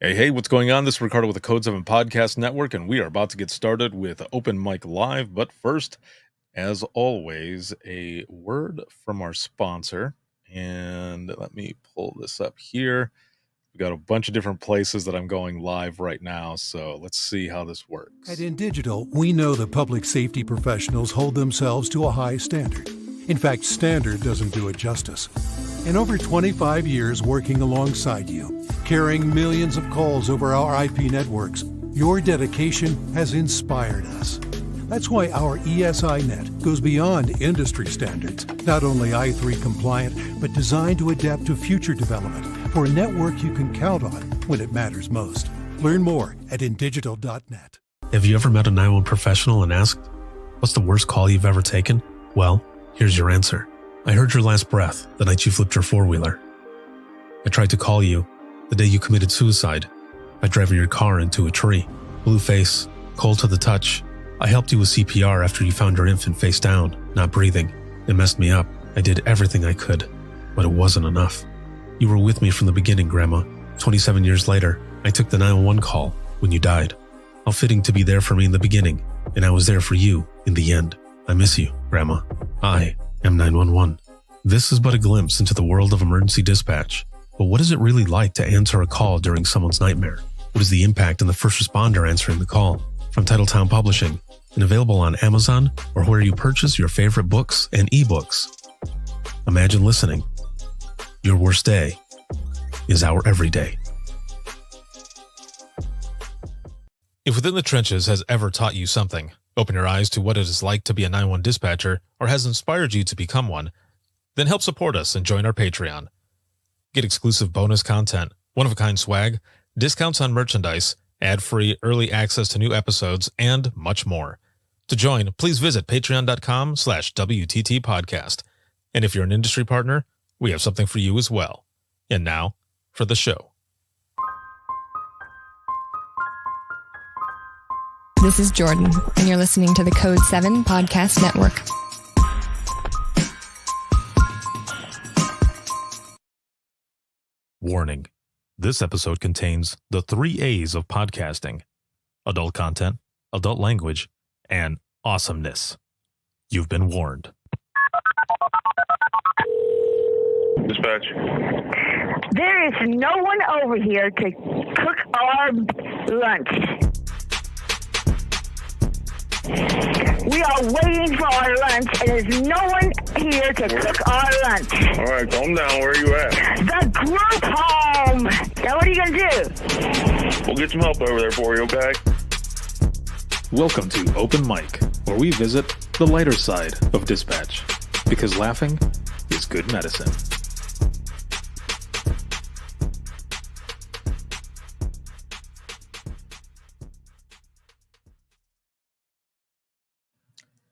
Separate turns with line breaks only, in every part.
Hey, what's going on? This is Ricardo with the Code 7 Podcast Network, and we are about to get started with Open Mic Live. But first, as always, a word from our sponsor. And let me pull this up here. We've got a bunch of different places that I'm going live right now, so let's see how this works.
At InDigital, we know that public safety professionals hold themselves to a high standard. In fact, standard doesn't do it justice. In over 25 years working alongside you, carrying millions of calls over our IP networks, your dedication has inspired us. That's why our ESINet goes beyond industry standards, not only i3 compliant, but designed to adapt to future development for a network you can count on when it matters most. Learn more at indigital.net.
Have you ever met a 911 professional and asked, what's the worst call you've ever taken? Well, here's your answer. I heard your last breath the night you flipped your four-wheeler. I tried to call you the day you committed suicide by driving your car into a tree. Blue face, cold to the touch. I helped you with CPR after you found your infant face down, not breathing. It messed me up. I did everything I could, but it wasn't enough. You were with me from the beginning, Grandma. 27 years later, I took the 911 call when you died. How fitting to be there for me in the beginning, and I was there for you in the end. I miss you, Grandma. I am 911. This is but a glimpse into the world of emergency dispatch. But what is it really like to answer a call during someone's nightmare? What is the impact on the first responder answering the call? From Titletown Publishing, and available on Amazon or where you purchase your favorite books and ebooks. Imagine listening. Your worst day is our everyday. If Within the Trenches has ever taught you something, open your eyes to what it is like to be a 911 dispatcher, or has inspired you to become one, then help support us and join our Patreon. Get exclusive bonus content, one-of-a-kind swag, discounts on merchandise, ad-free early access to new episodes, and much more. To join, please visit patreon.com/WTT podcast. And if you're an industry partner, we have something for you as well. And now, for the show.
This is Jordan, and you're listening to the Code 7 Podcast Network.
Warning. This episode contains the 3 A's of podcasting: adult content, adult language, and awesomeness. You've been warned.
Dispatch.
There is no one over here to cook our lunch. We are waiting for our lunch, and there's no one here to cook our lunch.
All right, calm down. Where are you at?
The group home. Now, what are you going to do?
We'll get some help over there for you, okay?
Welcome to Open Mic, where we visit the lighter side of dispatch, because laughing is good medicine.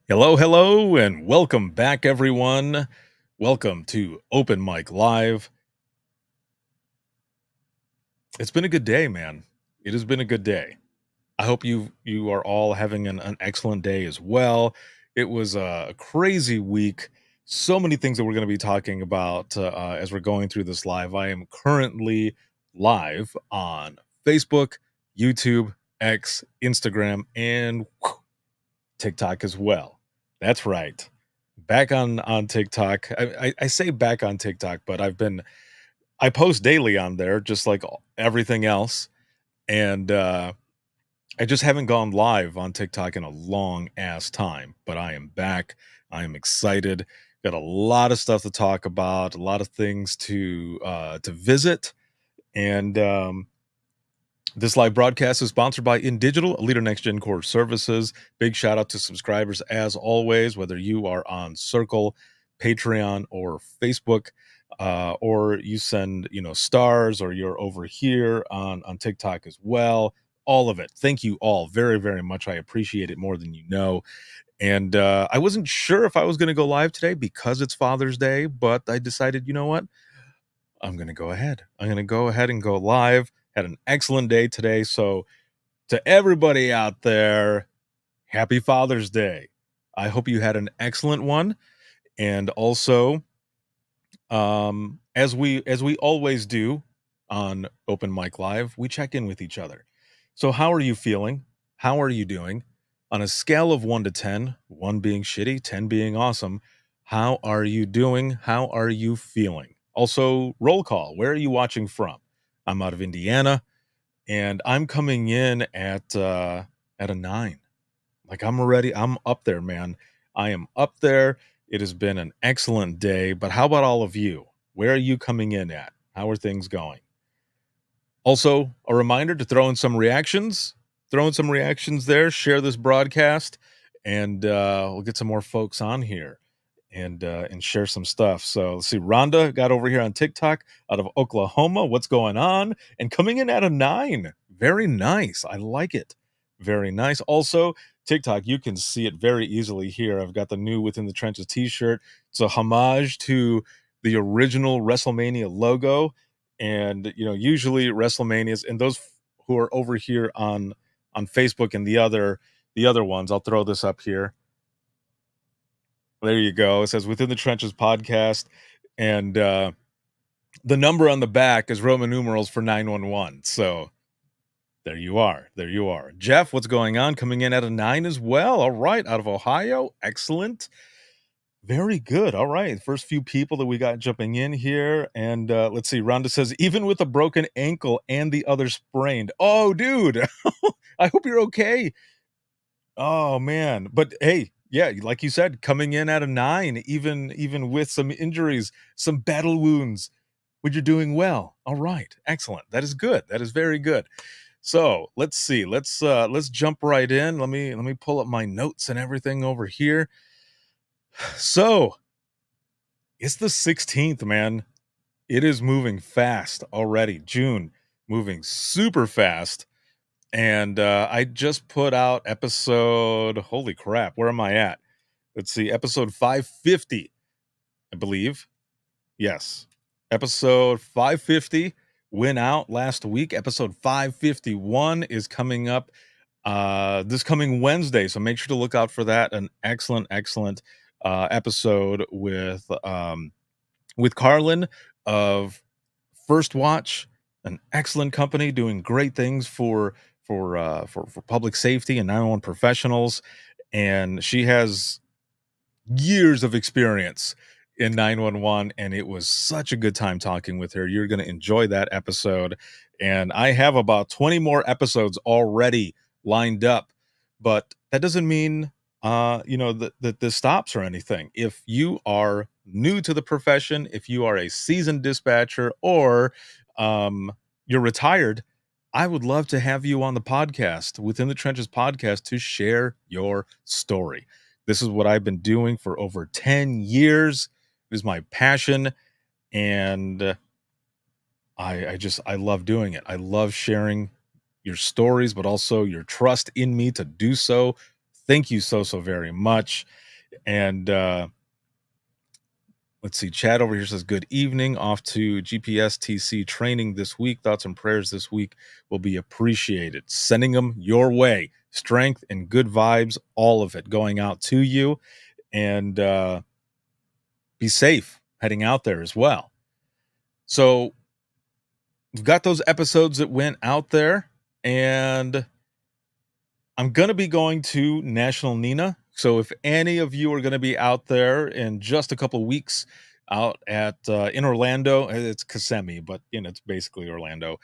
Hello, and welcome back, everyone. Welcome to Open Mic Live. It's been a good day, man. It has been a good day. I hope you are all having an excellent day as well. It was a crazy week. So many things that we're going to be talking about as we're going through this live. I am currently live on Facebook, YouTube, X, Instagram, and TikTok as well. That's right. Back on TikTok. I say back on TikTok, but I post daily on there, just like everything else. And I just haven't gone live on TikTok in a long ass time, but I am back. I am excited. Got a lot of stuff to talk about, a lot of things to visit. And this live broadcast is sponsored by InDigital, a leader next-gen core services. Big shout out to subscribers as always, whether you are on Circle, Patreon, or Facebook, or you send stars, or you're over here on TikTok as well. All of it. Thank you all very, very much. I appreciate it more than you know. And I wasn't sure if I was going to go live today because it's Father's Day, but I decided, you know what? I'm going to go ahead. I'm going to go ahead and go live. Had an excellent day today. So to everybody out there, happy Father's Day. I hope you had an excellent one. And also, as we always do on Open Mic Live, we check in with each other. So how are you feeling? How are you doing? On a scale of 1 to 10, 1 being shitty, 10 being awesome, how are you doing? How are you feeling? Also, roll call. Where are you watching from? I'm out of Indiana, and I'm coming in at a 9. Like, I'm ready. I'm up there, man. I am up there. It has been an excellent day. But how about all of you? Where are you coming in at? How are things going? Also, a reminder to throw in some reactions. Throw in some reactions there. Share this broadcast, and we'll get some more folks on here and share some stuff. So let's see. Rhonda got over here on TikTok out of Oklahoma. What's going on? And coming in at a 9. Very nice. I like it. Very nice. Also, TikTok, you can see it very easily here. I've got the new Within the Trenches t-shirt. It's a homage to the original WrestleMania logo. And, you know, usually WrestleManias, and those who are over here on Facebook and the other ones, I'll throw this up here. There you go. It says Within the Trenches podcast. And the number on the back is Roman numerals for 911. So there you are. There you are. Jeff, what's going on? Coming in at a 9 as well. All right. Out of Ohio. Excellent. Very good. All right. First few people that we got jumping in here. And let's see. Rhonda says, even with a broken ankle and the other sprained. Oh, dude. I hope you're okay. Oh, man. But hey, yeah, like you said, coming in at a 9, even with some injuries, some battle wounds, but you're doing well. All right. Excellent. That is good. That is very good. So let's see. Let's jump right in. Let me pull up my notes and everything over here. So it's the 16th, man. It is moving fast already. June moving super fast. And I just put out episode, holy crap, where am I at? Let's see, episode 550, I believe. Yes. Episode 550 went out last week. Episode 551 is coming up this coming Wednesday. So make sure to look out for that. An excellent episode with Carlin of First Watch, an excellent company doing great things for public safety and 911 professionals. And she has years of experience in 911, and it was such a good time talking with her. You're going to enjoy that episode. And I have about 20 more episodes already lined up, but that doesn't mean that this stops or anything. If you are new to the profession, if you are a seasoned dispatcher, or you're retired, I would love to have you on the podcast, Within the Trenches podcast, to share your story. This is what I've been doing for over 10 years. It is my passion, and I love doing it. I love sharing your stories, but also your trust in me to do so. Thank you so very much. And let's see, Chad over here says, good evening, off to GPS TC training this week. Thoughts and prayers this week will be appreciated. Sending them your way. Strength and good vibes, all of it going out to you. And be safe heading out there as well. So we've got those episodes that went out there, and I'm going to be going to National Nina. So if any of you are going to be out there in just a couple of weeks out at in Orlando, it's Kissimmee, but it's basically Orlando,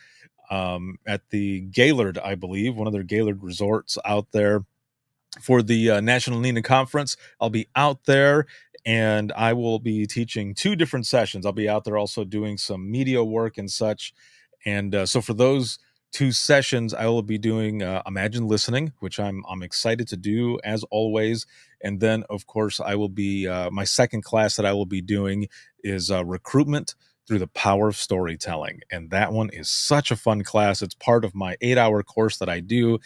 at the Gaylord, I believe, one of their Gaylord resorts out there for the National Nina Conference. I'll be out there, and I will be teaching 2 different sessions. I'll be out there also doing some media work and such. And so for those 2 sessions, I will be doing Imagine Listening, which I'm excited to do as always. And then, of course, I will be my second class that I will be doing is Recruitment Through the Power of Storytelling. And that one is such a fun class. It's part of my 8-hour course that I do.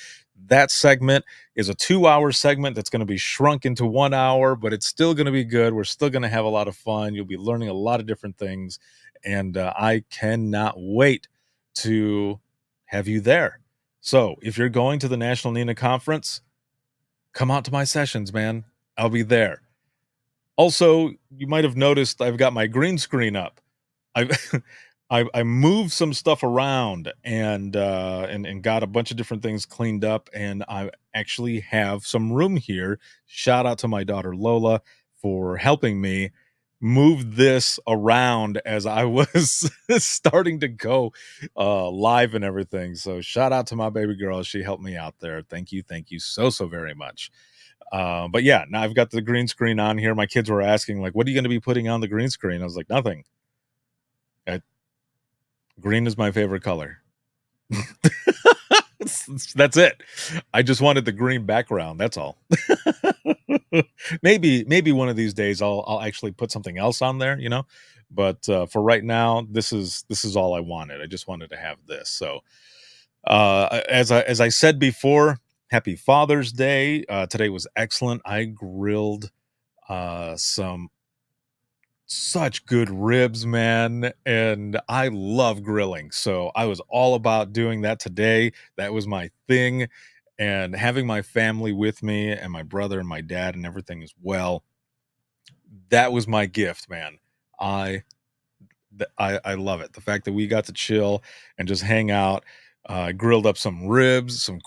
That segment is a 2-hour segment that's going to be shrunk into 1 hour, but it's still going to be good. We're still going to have a lot of fun. You'll be learning a lot of different things. And I cannot wait to have you there. So if you're going to the National Nina Conference, come out to my sessions, man. I'll be there. Also, you might have noticed I've got my green screen up. I moved some stuff around and got a bunch of different things cleaned up, and I actually have some room here. Shout out to my daughter Lola for helping me move this around as I was starting to go live and everything. So shout out to my baby girl. She helped me out there. Thank you so very much. But yeah, now I've got the green screen on here. My kids were asking, like, what are you going to be putting on the green screen? I was like, nothing. Green is my favorite color. That's it. I just wanted the green background. That's all. Maybe one of these days I'll actually put something else on there, But for right now, this is all I wanted. I just wanted to have this. So as I said before, happy Father's Day. Today was excellent. I grilled some such good ribs, man, and I love grilling. So I was all about doing that today. That was my thing, and having my family with me and my brother and my dad and everything as well. That was my gift, man. I I love it. The fact that we got to chill and just hang out. Grilled up some ribs, some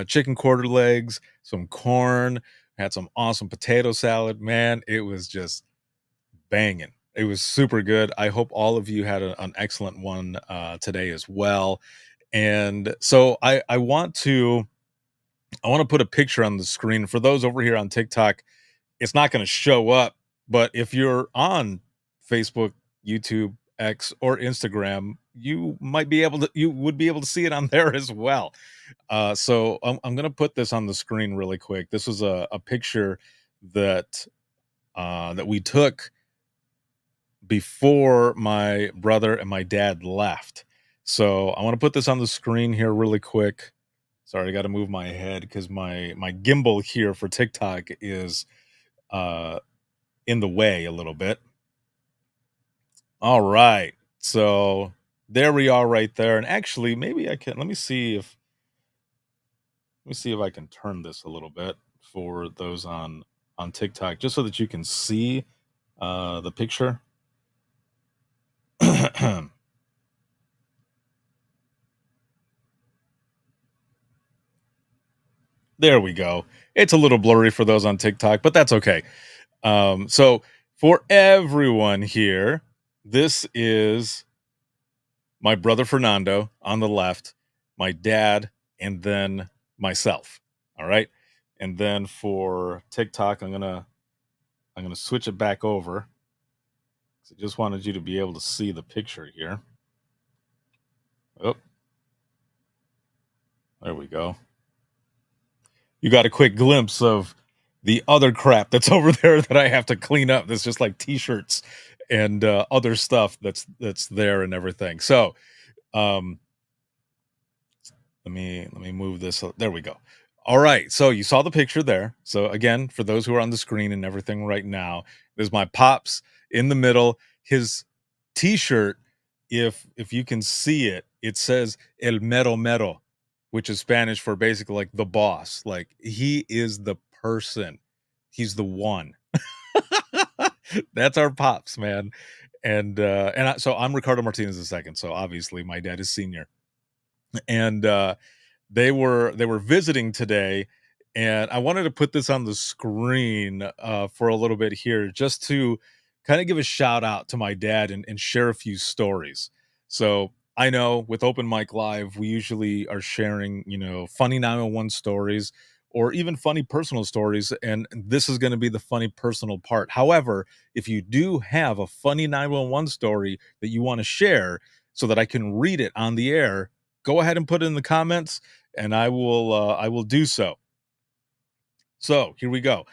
chicken quarter legs, some corn. Had some awesome potato salad. Man, it was just banging. It was super good. I hope all of you had an excellent one today as well. And so I want to put a picture on the screen for those over here on TikTok. It's not going to show up, but if you're on Facebook, YouTube, X, or Instagram, you would be able to see it on there as well. So I'm going to put this on the screen really quick. This was a picture that we took before my brother and my dad left. So I want to put this on the screen here really quick. Sorry, I got to move my head because my gimbal here for TikTok is in the way a little bit. All right. So there we are right there. And actually, maybe I can, let me see if I can turn this a little bit for those on TikTok, just so that you can see the picture. There we go. It's a little blurry for those on TikTok, but that's okay. So for everyone here, this is my brother Fernando on the left, my dad, and then myself. All right. And then for TikTok, I'm gonna switch it back over. I just wanted you to be able to see the picture here. Oh, there we go. You got a quick glimpse of the other crap that's over there that I have to clean up. That's just like t-shirts and other stuff that's there and everything. So let me move this. There we go. All right. So you saw the picture there. So again, for those who are on the screen and everything right now, there's my pops in the middle. His t-shirt, if you can see it, it says El Mero Mero, which is Spanish for basically like the boss. Like he is the person. He's the one. That's our pops, man. And so I'm Ricardo Martinez II. So obviously my dad is senior. And they were visiting today, and I wanted to put this on the screen for a little bit here, just to kind of give a shout out to my dad and share a few stories. So I know with Open Mic Live, we usually are sharing, funny 911 stories or even funny personal stories, and this is going to be the funny personal part. However, if you do have a funny 911 story that you want to share so that I can read it on the air, go ahead and put it in the comments, and I will do so. So here we go.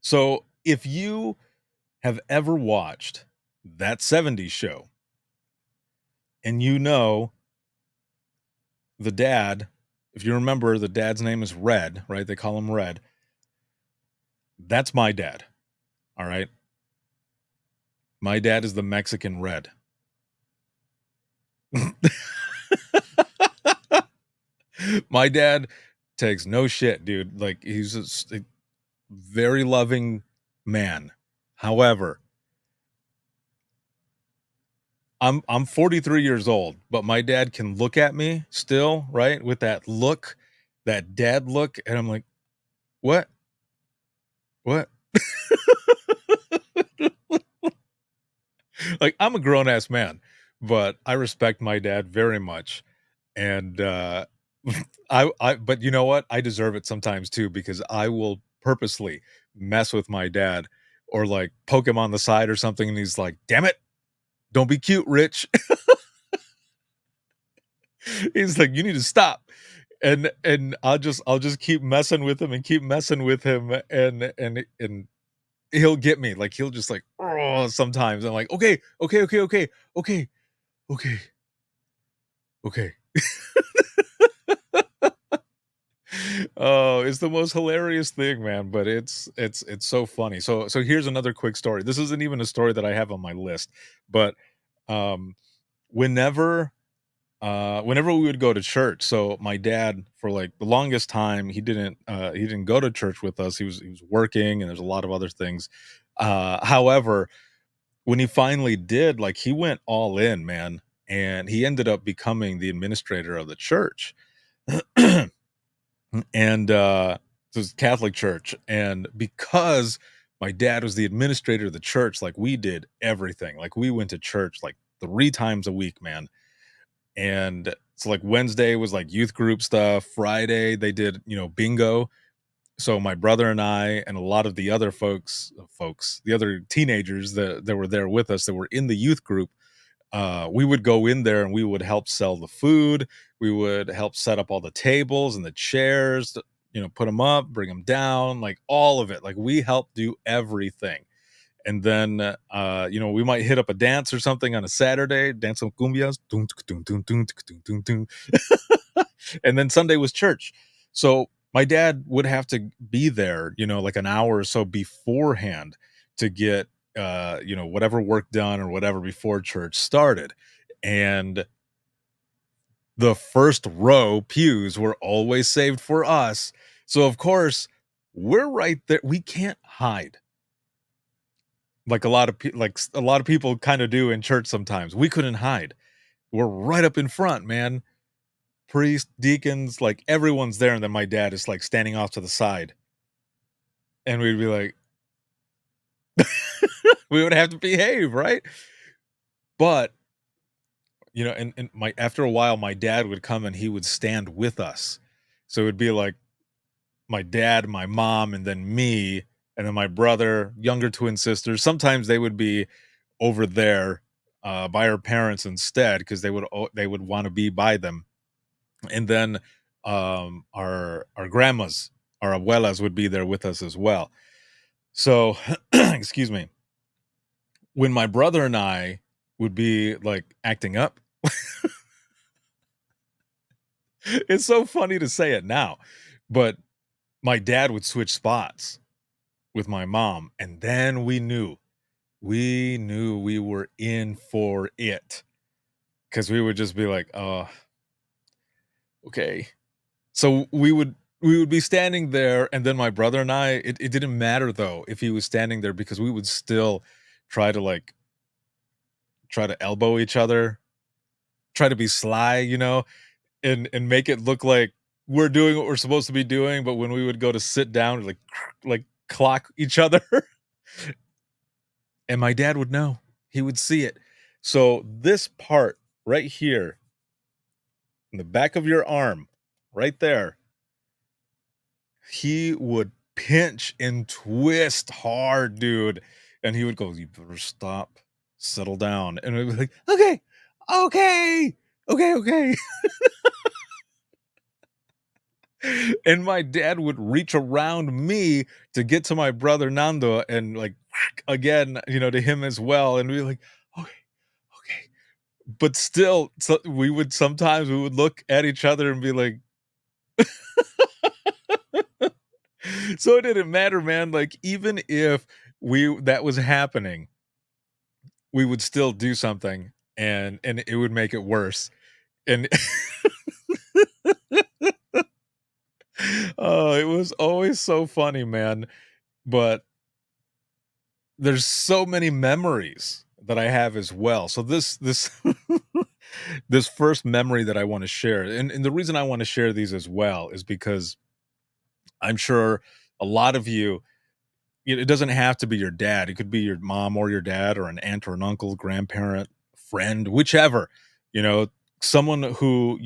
So if you have ever watched That 70s Show, and the dad, if you remember, the dad's name is Red, right? They call him Red. That's my dad. All right. My dad is the Mexican Red. My dad takes no shit, dude. Like he's a very loving man. However, I'm 43 years old, but my dad can look at me still, right? With that look, that dad look, and I'm like, "What? What?" Like, I'm a grown ass man, but I respect my dad very much. And I but you know what? I deserve it sometimes too because I will purposely mess with my dad or like poke him on the side or something and he's like, "Damn it, don't be cute, Rich." He's like, "You need to stop." And I'll just keep messing with him and keep messing with him and he'll get me. Like he'll just like, "Oh," sometimes. I'm like, "Okay, okay, okay, okay, okay, okay, okay." Oh, it's the most hilarious thing, man, but it's so funny. So here's another quick story. This isn't even a story that I have on my list, but um whenever whenever we would go to church, so my dad for like the longest time he didn't go to church with us. He was working and there's a lot of other things. However, when he finally did, like he went all in, man, and he ended up becoming the administrator of the church. And it was Catholic church. And because my dad was the administrator of the church, like we did everything. Like we went to church like 3 times a week, man. And so like Wednesday was like youth group stuff. Friday they did, bingo. So my brother and I and a lot of the other the other teenagers that were there with us that were in the youth group, we would go in there and we would help sell the food. We would help set up all the tables and the chairs, put them up, bring them down, like all of it. Like we helped do everything. And then, we might hit up a dance or something on a Saturday, dance some cumbias, dun, dun, dun, dun, dun, dun, dun. And then Sunday was church. So my dad would have to be there, like an hour or so beforehand to get, whatever work done or whatever before church started. And the first row pews were always saved for us. So of course, we're right there. We can't hide like a lot of people kind of do in church sometimes. We couldn't hide. We're right up in front, man. Priest, deacons, like everyone's there, and then my dad is like standing off to the side, and we'd be like, we would have to behave, right? But and my after a while, my dad would come and he would stand with us. So it would be like my dad, my mom, and then me, and then my brother, younger twin sisters. Sometimes they would be over there by our parents instead because they would want to be by them. And then our grandmas, our abuelas, would be there with us as well. So, excuse me, when my brother and I would be like acting up, it's so funny to say it now, but my dad would switch spots with my mom, and then we knew we were in for it because we would just be like, "Oh, okay." So we would be standing there, and then my brother and I, it didn't matter though if he was standing there because we would still try to like try to elbow each other, try to be sly, and make it look like we're doing what we're supposed to be doing. But when we would go to sit down, like clock each other, and my dad would know, he would see it. So this part right here in the back of your arm, right there, he would pinch and twist hard, dude. And he would go, "You better stop, settle down." And we'd be like, "Okay, okay, okay, okay." And my dad would reach around me to get to my brother Nando and like again, to him as well. And we like, "Okay, okay." But still, so we would look at each other and be like, so it didn't matter, man. Like even if we that was happening, we would still do something and it would make it worse. And oh, it was always so funny, man. But there's so many memories that I have as well. So this this first memory that I want to share, and the reason I want to share these as well is because I'm sure a lot of you, it doesn't have to be your dad. It could be your mom or your dad or an aunt or an uncle, grandparent, friend, whichever, you know, someone who,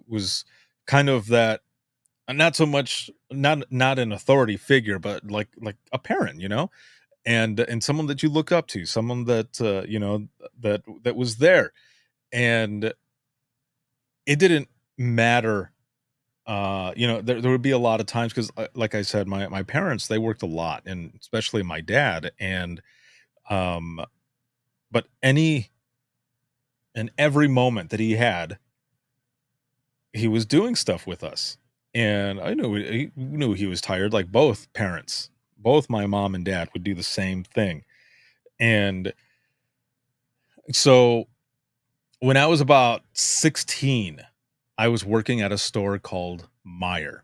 was kind of that, not so much, not an authority figure, but like a parent, and someone that you look up to, someone that that was there. And it didn't matter. There would be a lot of times because, like I said, my parents, they worked a lot, and especially my dad. And um, but any and every moment that he had, he was doing stuff with us, and I knew he knew he was tired. Like both parents, both my mom and dad would do the same thing. And so when I was about 16, I was working at a store called Meyer.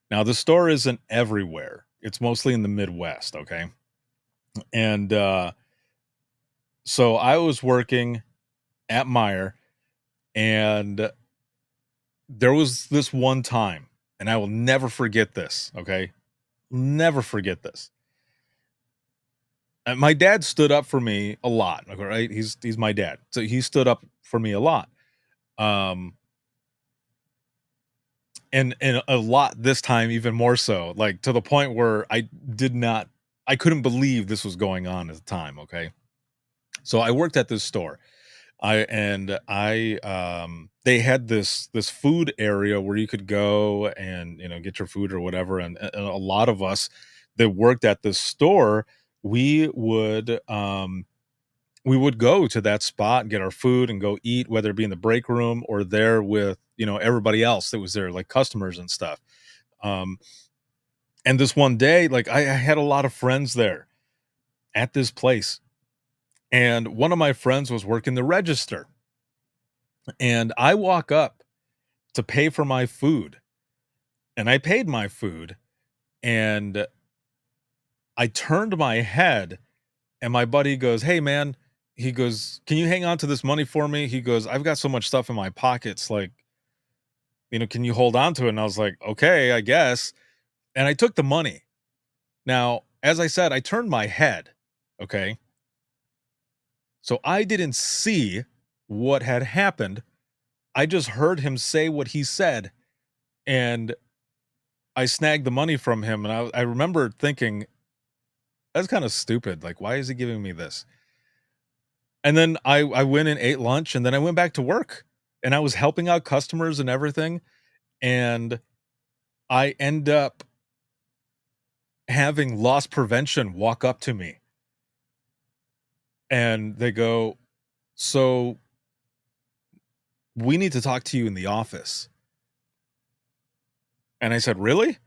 Now, the store isn't everywhere. It's mostly in the Midwest, okay? And so I was working at Meyer, and there was this one time, and I will never forget this, okay? Never forget this. My dad stood up for me a lot, okay, right? He's my dad. So he stood up for me a lot. Um and a lot this time, even more so, like to the point where I couldn't believe this was going on at the time, okay? So I worked at this store. They had this food area where you could go and get your food or whatever. And a lot of us that worked at this store, we would go to that spot and get our food and go eat, whether it be in the break room or there with everybody else that was there, like customers and stuff. Um, and this one day, like I had a lot of friends there at this place, and one of my friends was working the register, and I walk up to pay for my food, and I paid my food, and I turned my head, and my buddy goes, "Hey man," he goes, "Can you hang on to this money for me?" He goes, "I've got so much stuff in my pockets, like, can you hold on to it?" And I was like, "Okay, I guess." And I took the money. Now, as I said, I turned my head, okay? So I didn't see what had happened. I just heard him say what he said, and I snagged the money from him. And I remember thinking, that's kind of stupid. Like, why is he giving me this? And then I went and ate lunch, and then I went back to work, and I was helping out customers and everything. And I end up having loss prevention walk up to me, and they go, "So we need to talk to you in the office." And I said, "Really?"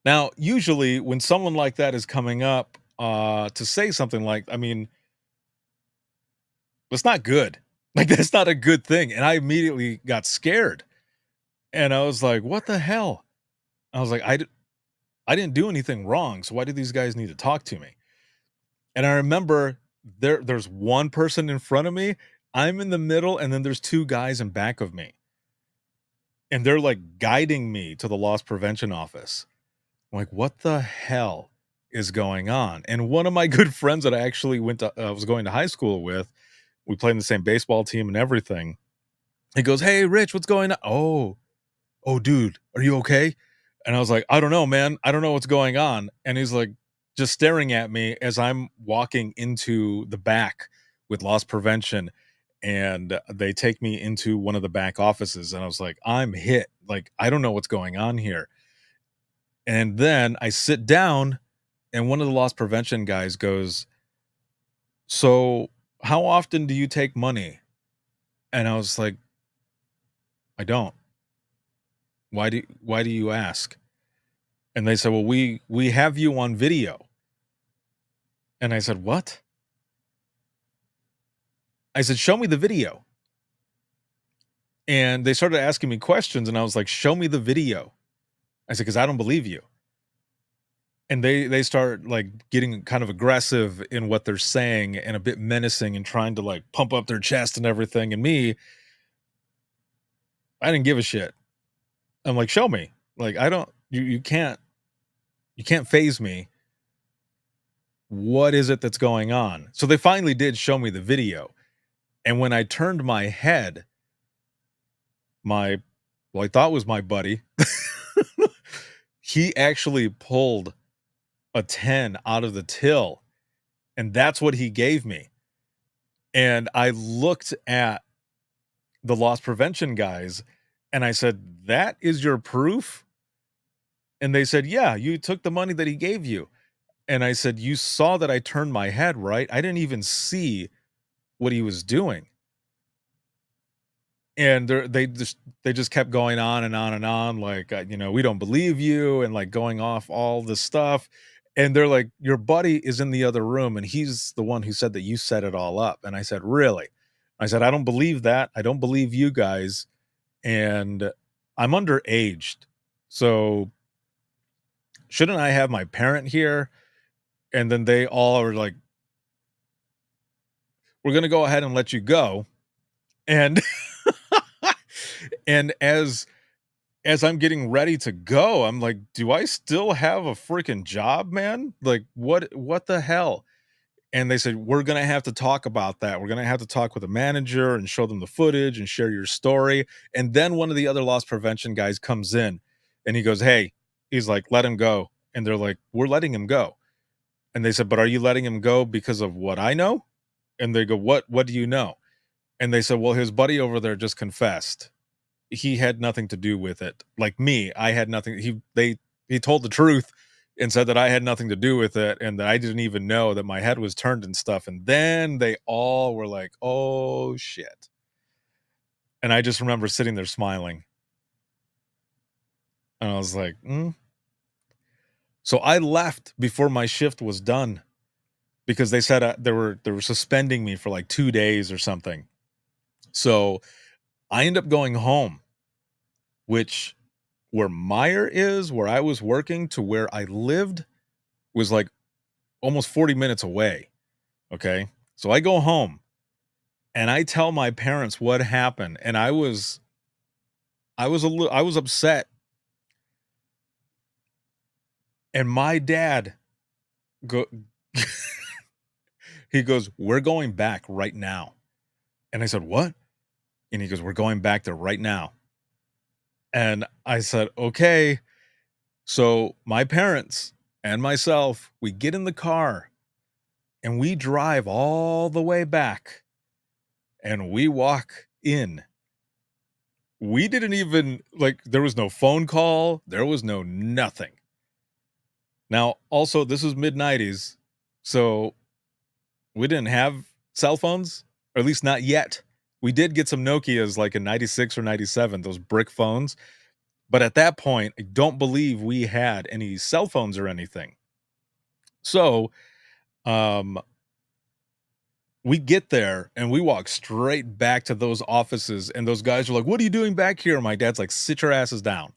Now, usually when someone like that is coming up to say something like, I mean, that's not good. Like, that's not a good thing. And I immediately got scared. And I was like, what the hell? I was like, I didn't do anything wrong. So why do these guys need to talk to me? And I remember there's one person in front of me, I'm in the middle, and then there's two guys in back of me. And they're like guiding me to the loss prevention office. I'm like, what the hell is going on? And one of my good friends that I actually was going to high school with, we played in the same baseball team and everything. He goes, "Hey, Rich, what's going on?" Oh, dude, are you okay? And I was like, "I don't know, man. I don't know what's going on." And he's like, just staring at me as I'm walking into the back with loss prevention. And they take me into one of the back offices. And I was like, I'm hit. Like, I don't know what's going on here. And then I sit down, and one of the loss prevention guys goes, "So how often do you take money?" And I was like, "I don't. Why do you ask?" And they said, "Well, we have you on video." And I said, "What?" I said, "Show me the video." And they started asking me questions, and I was like, "Show me the video." I said, "Because I don't believe you." and they start like getting kind of aggressive in what they're saying and a bit menacing and trying to like pump up their chest and everything. And me, I didn't give a shit. I'm like, show me. Like, I don't. You can't phase me. What is it that's going on? So they finally did show me the video, and when I turned my head, I thought was my buddy, he actually pulled a 10 out of the till, and that's what he gave me. And I looked at the loss prevention guys and I said, "That is your proof?" And they said, "Yeah, you took the money that he gave you." And I said, "You saw that I turned my head, right? I didn't even see what he was doing." And they just kept going on and on and on, like, "We don't believe you," and, like, going off all this stuff, and they're like, "Your buddy is in the other room, and he's the one who said that you set it all up." And I said, "Really?" I said, "I don't believe that. I don't believe you guys, and I'm underaged, so shouldn't I have my parent here?" And then they all are like, "We're gonna go ahead and let you go." And and as I'm getting ready to go, I'm like, "Do I still have a freaking job, man? Like, what the hell?" And they said, "We're gonna have to talk about that. We're gonna have to talk with the manager and show them the footage and share your story." And then one of the other loss prevention guys comes in and he goes, "Hey," he's like, "let him go." And they're like, "We're letting him go." And they said, "But are you letting him go because of what I know?" And they go, What do you know?" And they said, "Well, his buddy over there just confessed. He had nothing to do with it. Like me, I had nothing. He told the truth and said that I had nothing to do with it and that I didn't even know that my head was turned and stuff." And then they all were like, "Oh shit." And I just remember sitting there smiling. And I was like, mm. So I left before my shift was done because they said they were suspending me for like 2 days or something. So I end up going home, which where Meyer is, where I was working, to where I lived was like almost 40 minutes away. Okay. So I go home and I tell my parents what happened. And I was upset. And my dad go he goes, "We're going back right now." And I said, "What?" And he goes, "We're going back there right now." And I said, "Okay." So my parents and myself, we get in the car and we drive all the way back and we walk in. We didn't even like, there was no phone call, there was no nothing. Now, also, this was mid 90s, so we didn't have cell phones, or at least not yet. We did get some Nokias like in 96 or 97, those brick phones. But at that point, I don't believe we had any cell phones or anything. So, um, we get there and we walk straight back to those offices, and those guys are like, "What are you doing back here?" And my dad's like, "Sit your asses down."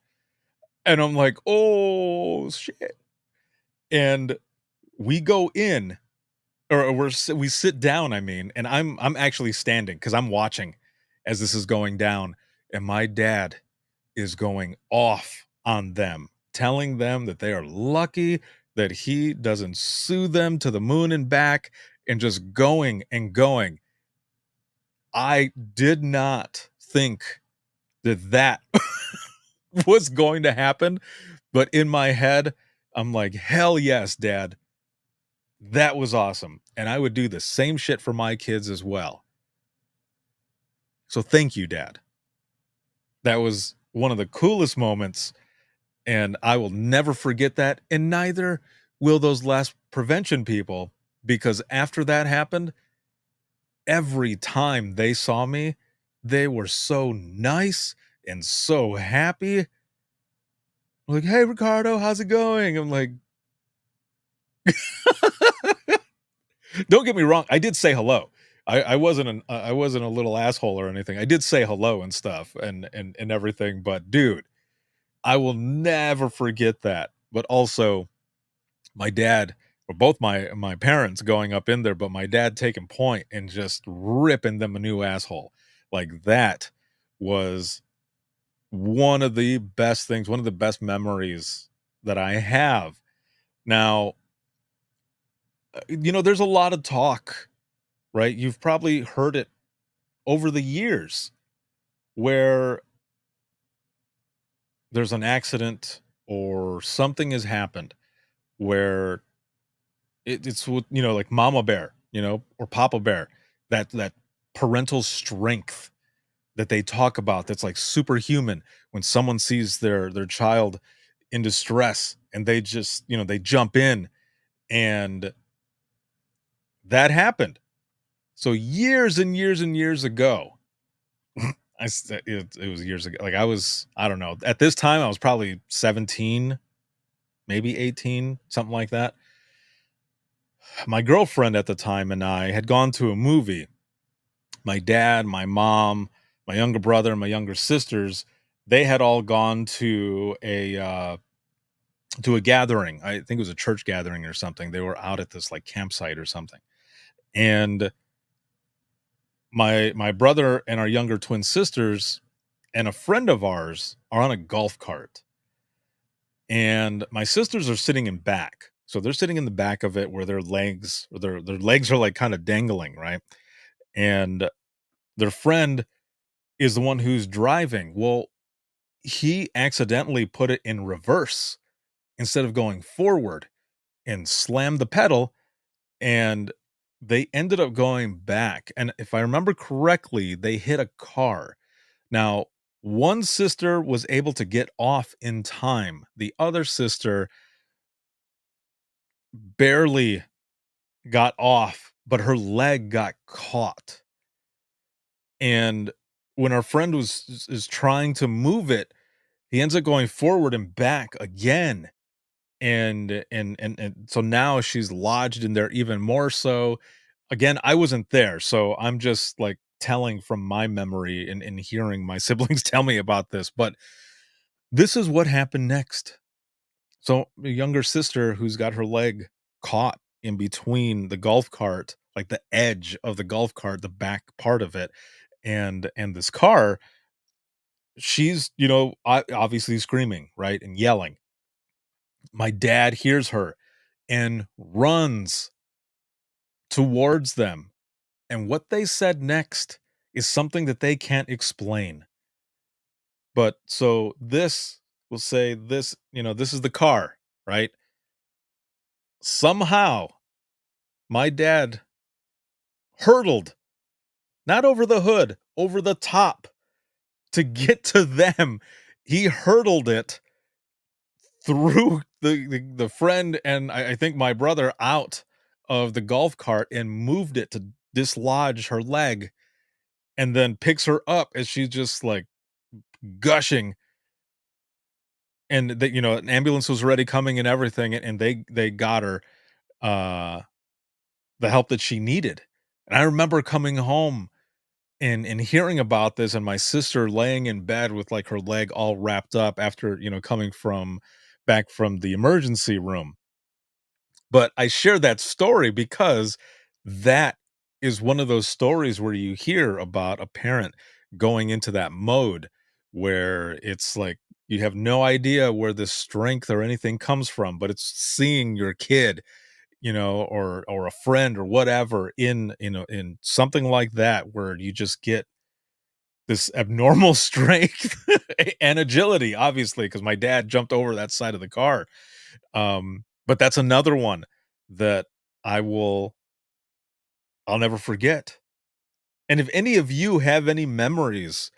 And I'm like, "Oh shit." And we go in, or we sit down, I mean, and I'm actually standing because I'm watching as this is going down, and my dad is going off on them, telling them that they are lucky that he doesn't sue them to the moon and back, and just going and going. I did not think that was going to happen, but in my head, I'm like, "Hell yes, Dad. That was awesome." And I would do the same shit for my kids as well. So thank you, Dad. That was one of the coolest moments, and I will never forget that, and neither will those last prevention people, because after that happened, every time they saw me, they were so nice and so happy. Like, "Hey, Ricardo, how's it going?" I'm like, don't get me wrong, I did say hello. I wasn't a little asshole or anything. I did say hello and stuff and everything, but dude, I will never forget that. But also, my dad or both my parents going up in there, but my dad taking point and just ripping them a new asshole. Like that was one of the best things, one of the best memories that I have. Now, there's a lot of talk, right? You've probably heard it over the years where there's an accident or something has happened where it's with, like mama bear, or papa bear, that parental strength that they talk about that's like superhuman when someone sees their child in distress and they just, they jump in, and that happened. So years and years and years ago, it was years ago. Like I don't know. At this time I was probably 17, maybe 18, something like that. My girlfriend at the time and I had gone to a movie. My dad, my mom, my younger brother, and my younger sisters, they had all gone to a gathering. I think it was a church gathering or something. They were out at this like campsite or something. And my brother and our younger twin sisters and a friend of ours are on a golf cart. And my sisters are sitting in back. So they're sitting in the back of it where their legs are like kind of dangling, right? And their friend is the one who's driving. Well, he accidentally put it in reverse instead of going forward and slammed the pedal, and they ended up going back. And if I remember correctly, they hit a car. Now, one sister was able to get off in time. The other sister barely got off, but her leg got caught. And when our friend is trying to move it, he ends up going forward and back again. And so now she's lodged in there even more so. Again, I wasn't there, so I'm just like telling from my memory and hearing my siblings tell me about this, but this is what happened next. So the younger sister who's got her leg caught in between the golf cart, like the edge of the golf cart, the back part of it, and this car, she's, obviously screaming, right? And yelling. My dad hears her and runs towards them. And what they said next is something that they can't explain. But so this will say this, this is the car, right? Somehow my dad hurdled, not over the hood, over the top to get to them. He hurdled it through the friend and I think my brother out of the golf cart and moved it to dislodge her leg, and then picks her up as she's just like gushing, and an ambulance was already coming and everything, and they got her uh the help that she needed. And I remember coming home and hearing about this, and my sister laying in bed with like her leg all wrapped up after coming from back from the emergency room. But I share that story because that is one of those stories where you hear about a parent going into that mode where it's like you have no idea where the strength or anything comes from, but it's seeing your kid, or a friend or whatever in something like that where you just get this abnormal strength and agility, obviously, because my dad jumped over that side of the car. But that's another one that I'll never forget. And if any of you have any memories,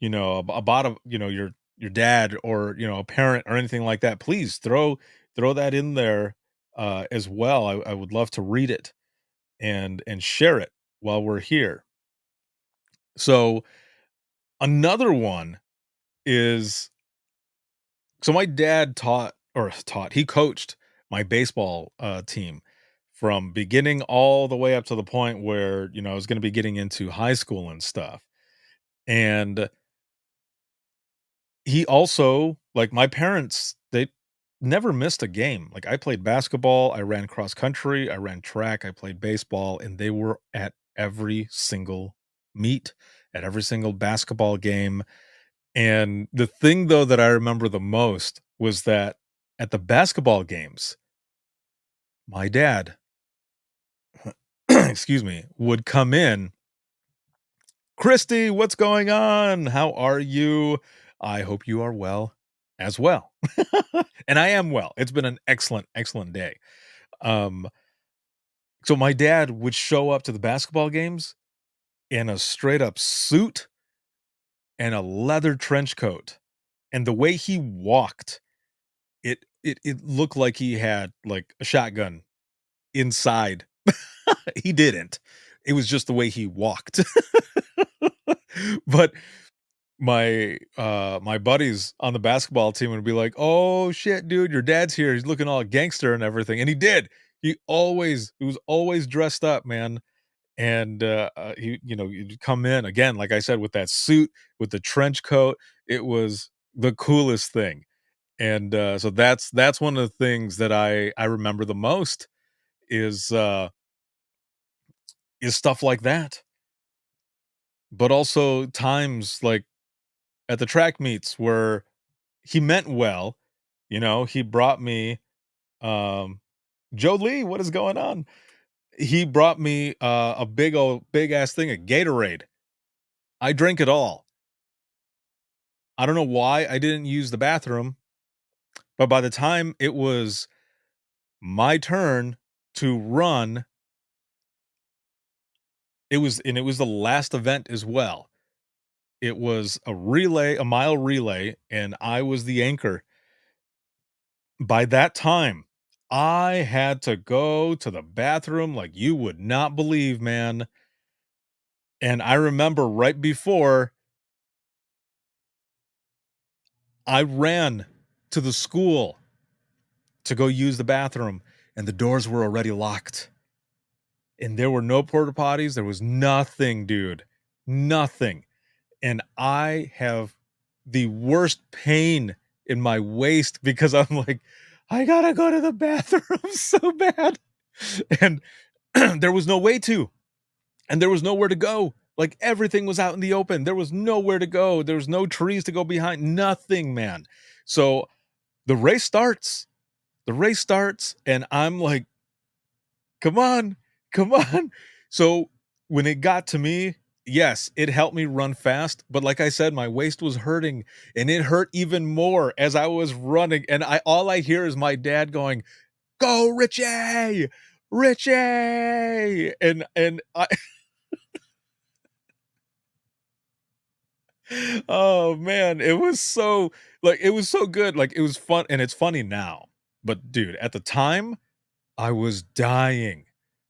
about your dad or, a parent or anything like that, please throw that in there as well. I would love to read it and share it while we're here. So another one is, so my dad he coached my baseball team from beginning all the way up to the point where, I was going to be getting into high school and stuff. And he also, like my parents, never missed a game. Like, I played basketball, I ran cross country, I ran track, I played baseball, and they were at every single meet, at every single basketball game. And the thing, though, that I remember the most was that at the basketball games, my dad, excuse me, would come in, "Christy, what's going on? How are you? I hope you are well as well." And I am well. It's been an excellent, excellent day. Um, so my dad would show up to the basketball games in a straight up suit and a leather trench coat. And the way he walked, it looked like he had like a shotgun inside. He didn't. It was just the way he walked. But my buddies on the basketball team would be like, "Oh shit, dude, your dad's here. He's looking all gangster and everything." And he did. He was always dressed up, man. And he, you'd come in again, like I said, with that suit, with the trench coat. It was the coolest thing. And so that's one of the things that I remember the most is stuff like that. But also times like at the track meets where he meant well. He brought me, um Joe Lee, what is going on? He brought me a big ass thing of Gatorade. I drank it all. I don't know why I didn't use the bathroom, but by the time it was my turn to run, it was the last event as well. It was a mile relay, and I was the anchor. By that time, I had to go to the bathroom like you would not believe, man. And I remember right before I ran to the school to go use the bathroom, and the doors were already locked. And there were no porta potties. There was nothing, dude. Nothing. And I have the worst pain in my waist because I'm like, I gotta go to the bathroom so bad. And there was no way to, and there was nowhere to go. Like everything was out in the open. There was nowhere to go. There was no trees to go behind. Nothing, man. So the race starts. The race starts, and I'm like, come on, come on. So when it got to me, yes, it helped me run fast. But like I said, my waist was hurting, and it hurt even more as I was running. And all I hear is my dad going, "Go, Richie, Richie!" And I, oh man, it was so good. Like it was fun, and it's funny now. But dude, at the time, I was dying.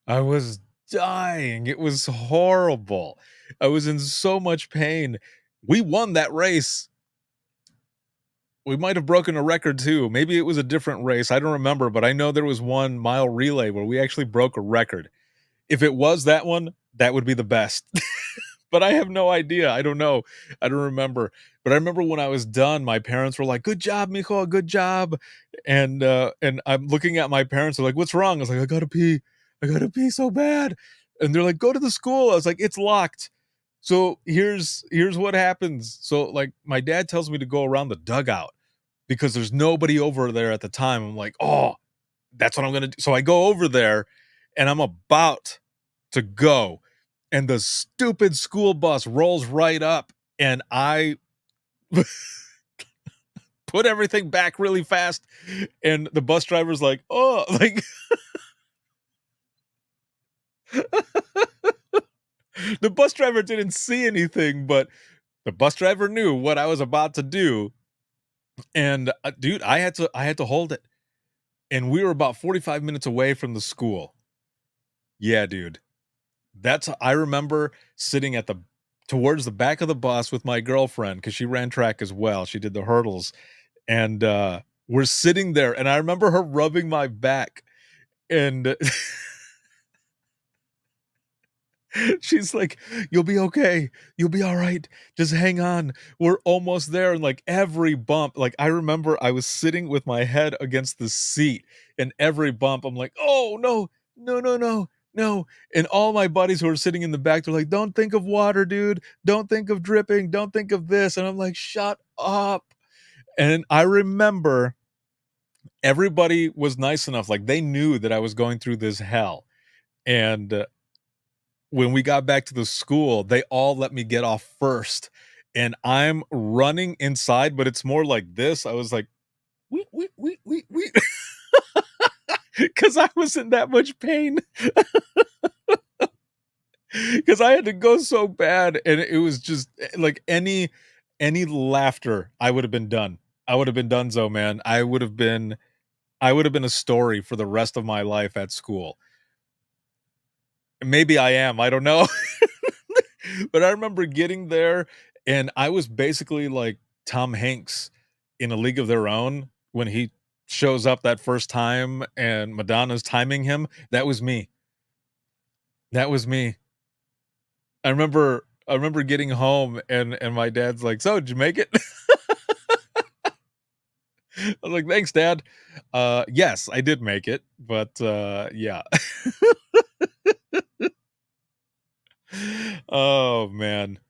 I was dying. It was horrible. I was in so much pain. We won that race. We might have broken a record too. Maybe it was a different race. I don't remember, but I know there was one mile relay where we actually broke a record. If it was that one, that would be the best. But I have no idea. I don't know. I don't remember. But I remember when I was done, my parents were like, "Good job, mijo, good job." And I'm looking at my parents, they're like, "What's wrong?" I was like, "I gotta pee. I gotta pee so bad." And they're like, "Go to the school." I was like, "It's locked." So here's what happens. So like my dad tells me to go around the dugout because there's nobody over there at the time. I'm like, "Oh, that's what I'm gonna do." So I go over there and I'm about to go, and the stupid school bus rolls right up, and I put everything back really fast, and the bus driver's like, "Oh," like the bus driver didn't see anything, but the bus driver knew what I was about to do. And dude, I had to hold it, and we were about 45 minutes away from the school. Yeah, dude. I remember sitting at the towards the back of the bus with my girlfriend because she ran track as well. She did the hurdles, and we're sitting there, and I remember her rubbing my back, and She's like, "You'll be okay. You'll be all right. Just hang on. We're almost there." And like every bump, like I remember I was sitting with my head against the seat, and every bump, I'm like, "Oh no, no, no, no, no." And all my buddies who are sitting in the back, they're like, "Don't think of water, dude. Don't think of dripping. Don't think of this." And I'm like, "Shut up." And I remember everybody was nice enough, like they knew that I was going through this hell. And when we got back to the school, they all let me get off first. And I'm running inside, but it's more like this. I was like, we, because I was in that much pain. Because I had to go so bad, and it was just like any laughter, I would have been done. I would have been donezo, man. I would have been a story for the rest of my life at school. Maybe I am, I don't know. But I remember getting there, and I was basically like Tom Hanks in A League of Their Own when he shows up that first time and Madonna's timing him. That was me. That was me. I remember getting home and my dad's like, "So, did you make it?" I was like, "Thanks, Dad." Yes, I did make it, but yeah. Oh man.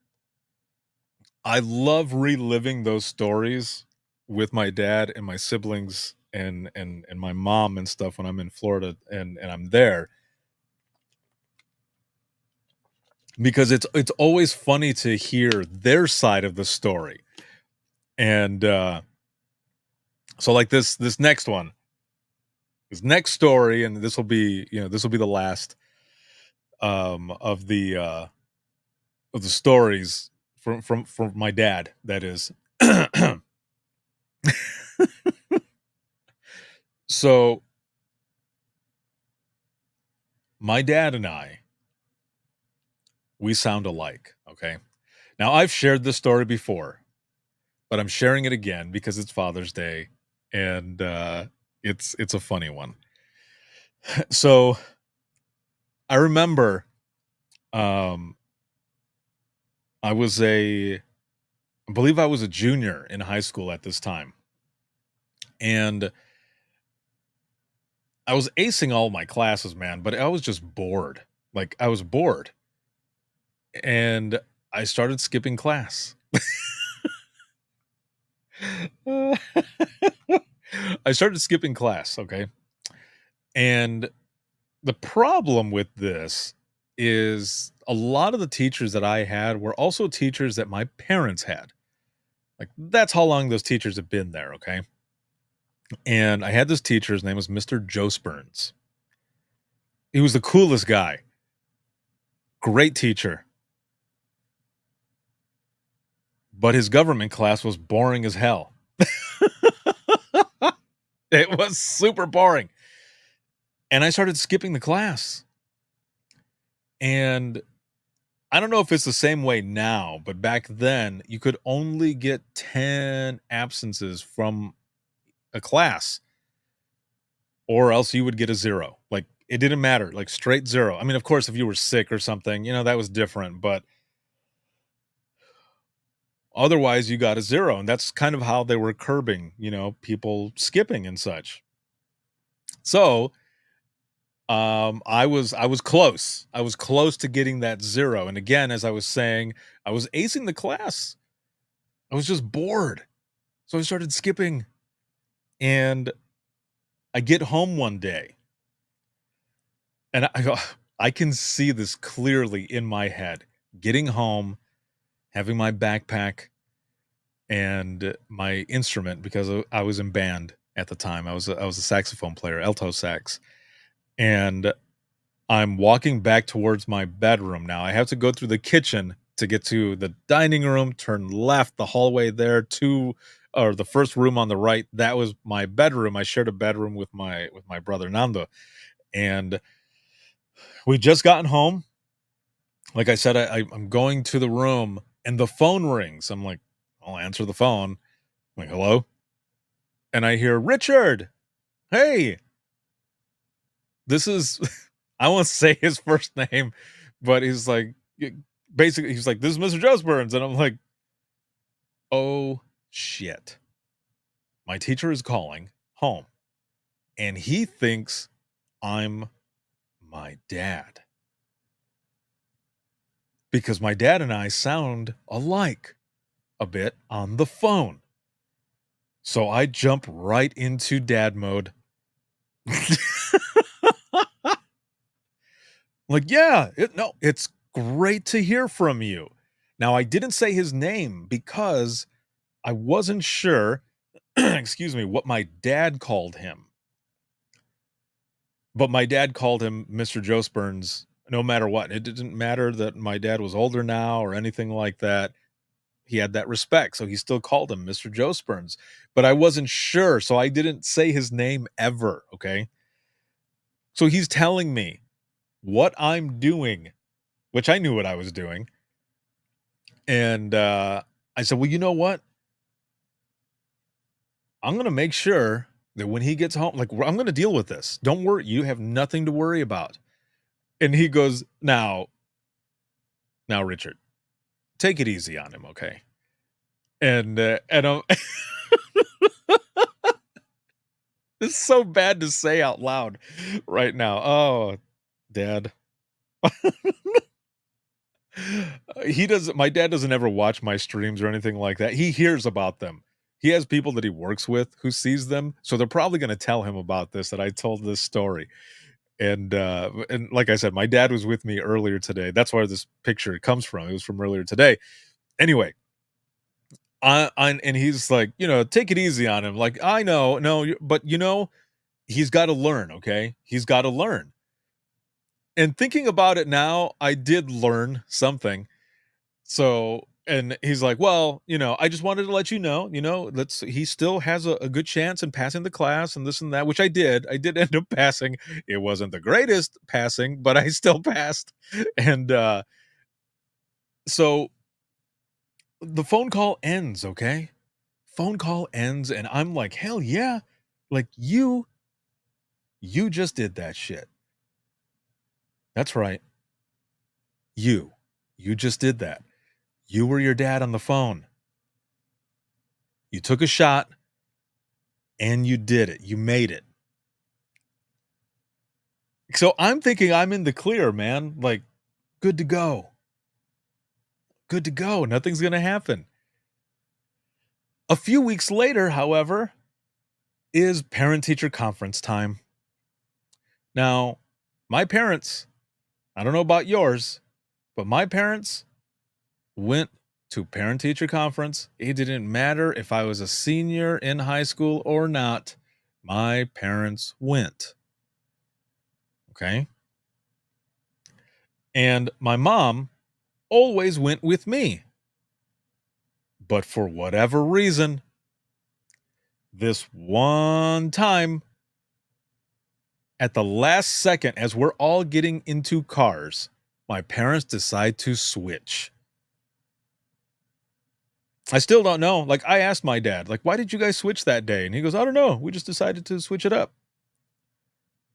I love reliving those stories with my dad and my siblings and my mom and stuff when I'm in Florida and I'm there because it's always funny to hear their side of the story. And so like this next one, this next story, and this will be, this will be the last of the stories from my dad, that is. So my dad and I, we sound alike, okay? Now I've shared this story before, but I'm sharing it again because it's Father's Day and it's a funny one. So I remember um I believe I was a junior in high school at this time. And I was acing all my classes, man, but I was just bored. Like I was bored. And I started skipping class. I started skipping class, okay? And the problem with this is a lot of the teachers that I had were also teachers that my parents had. Like that's how long those teachers have been there, okay? And I had this teacher, his name was Mr. Joe Spurns. He was the coolest guy. Great teacher. But his government class was boring as hell. It was super boring. And I started skipping the class. And I don't know if it's the same way now, but back then you could only get 10 absences from a class or else you would get a zero. Like it didn't matter, like straight zero. I mean, of course, if you were sick or something, that was different, but otherwise you got a zero. And that's kind of how they were curbing, people skipping and such. So I was close. I was close to getting that zero. And again, as I was saying, I was acing the class. I was just bored. So I started skipping. And I get home one day. And I can see this clearly in my head. Getting home, having my backpack and my instrument, because I was in band at the time. I was a saxophone player, alto sax. And I'm walking back towards my bedroom now. I have to go through the kitchen to get to the dining room, turn left, the hallway there or the first room on the right. That was my bedroom. I shared a bedroom with my brother Nando. And we just gotten home. Like I said, I'm going to the room and the phone rings. I'm like, I'll answer the phone. I'm like, hello? And I hear, Richard, hey. This is, I won't say his first name But he's like, basically, he's like, this is Mr. Joe Burns. And I'm like, oh, shit. My teacher is calling home. And he thinks I'm my dad. Because my dad and I sound alike a bit on the phone. So I jump right into dad mode. Like, yeah, it's great to hear from you. Now, I didn't say his name because I wasn't sure, excuse me, what my dad called him. But my dad called him Mr. Joe Burns no matter what. It didn't matter that my dad was older now or anything like that. He had that respect, so he still called him Mr. Joe Burns. But I wasn't sure, so I didn't say his name ever, okay? So he's telling me what I'm doing, which I knew what I was doing. And I said, well, you know what? I'm going to make sure that when he gets home, like, I'm going to deal with this. Don't worry. You have nothing to worry about. And he goes, now, Richard, take it easy on him, okay? And I'm it's so bad to say out loud right now. Oh, Dad. My dad doesn't ever watch my streams or anything like that. He hears about them. He has people that he works with who sees them. So they're probably going to tell him about this, that I told this story. And like I said, my dad was with me earlier today. That's where this picture comes from. It was from earlier today. Anyway, and he's like, take it easy on him. Like, I know, no, but he's got to learn. Okay. He's got to learn. And thinking about it now, I did learn something. So, and he's like, well, I just wanted to let you know, he still has a good chance in passing the class and this and that, which I did. I did end up passing. It wasn't the greatest passing, but I still passed. And so the phone call ends, okay? Phone call ends, and I'm like, hell yeah. Like, you just did that shit. That's right. You just did that. You were your dad on the phone. You took a shot and you did it. You made it. So I'm thinking I'm in the clear, man. Like, good to go. Good to go. Nothing's going to happen. A few weeks later, however, is parent-teacher conference time. Now, my parents, I don't know about yours, but my parents went to parent-teacher conference. It didn't matter if I was a senior in high school or not. My parents went. Okay? And my mom always went with me. But for whatever reason, this one time, at the last second, as we're all getting into cars, my parents decide to switch. I still don't know. Like, I asked my dad, like, why did you guys switch that day? And he goes, I don't know. We just decided to switch it up.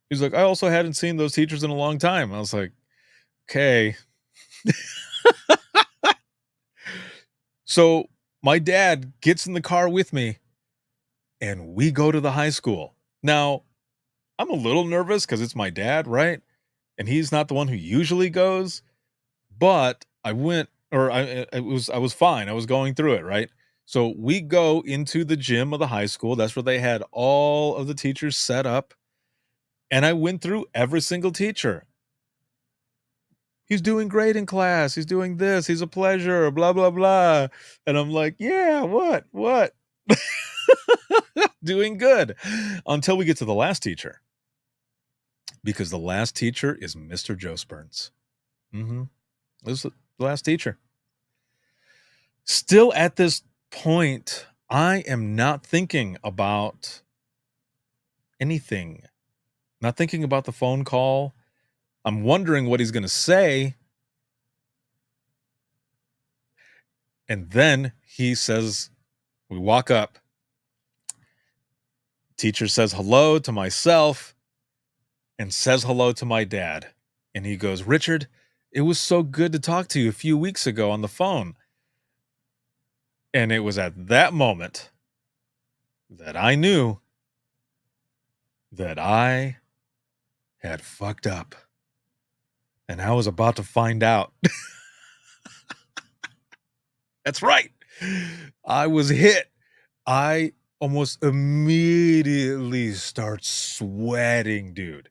He's like, I also hadn't seen those teachers in a long time. I was like, okay. So my dad gets in the car with me and we go to the high school. Now, I'm a little nervous because it's my dad, right? And he's not the one who usually goes, but I went, or I was fine. I was going through it, right? So we go into the gym of the high school. That's where they had all of the teachers set up. And I went through every single teacher. He's doing great in class. He's doing this. He's a pleasure, blah, blah, blah. And I'm like, yeah, what? Doing good. Until we get to the last teacher. Because the last teacher is Mr. Joe Burns. This is the last teacher. Still at this point, I am not thinking about anything. Not thinking about the phone call. I'm wondering what he's going to say. And then he says, we walk up. Teacher says hello to myself and says hello to my dad. And he goes, Richard, It was so good to talk to you a few weeks ago on the phone. And it was at that moment that I knew that I had fucked up. And I was about to find out. That's right. I was hit. I almost immediately start sweating, dude.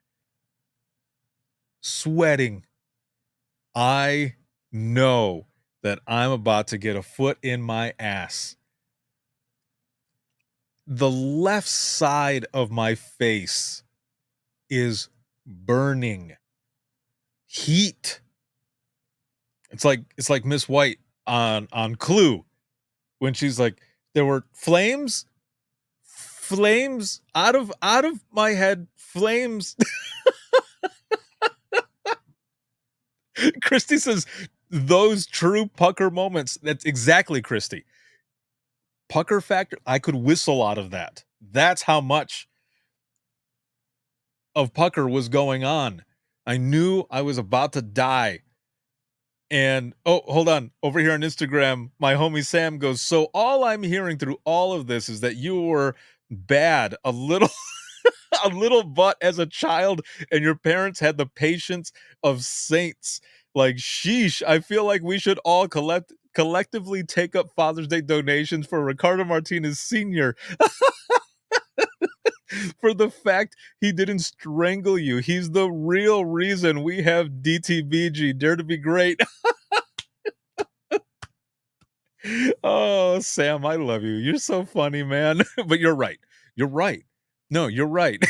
Sweating. I know that I'm about to get a foot in my ass. The left side of my face is burning. Heat. It's like Miss White on Clue when she's like, there were flames out of my head, flames. Christy says those true pucker moments. That's exactly, Christy. Pucker factor. I could whistle out of that. That's how much of pucker was going on. I knew I was about to die. And oh, hold on. Over here on Instagram, my homie Sam goes, so all I'm hearing through all of this is that you were bad, a little a little butt as a child, and your parents had the patience of saints. Like, sheesh, I feel like we should all collectively take up Father's Day donations for Ricardo Martinez Sr. for the fact he didn't strangle you. He's the real reason we have DTBG. Dare to be great. Oh, Sam, I love you. You're so funny, man. But you're right. You're right. No, you're right.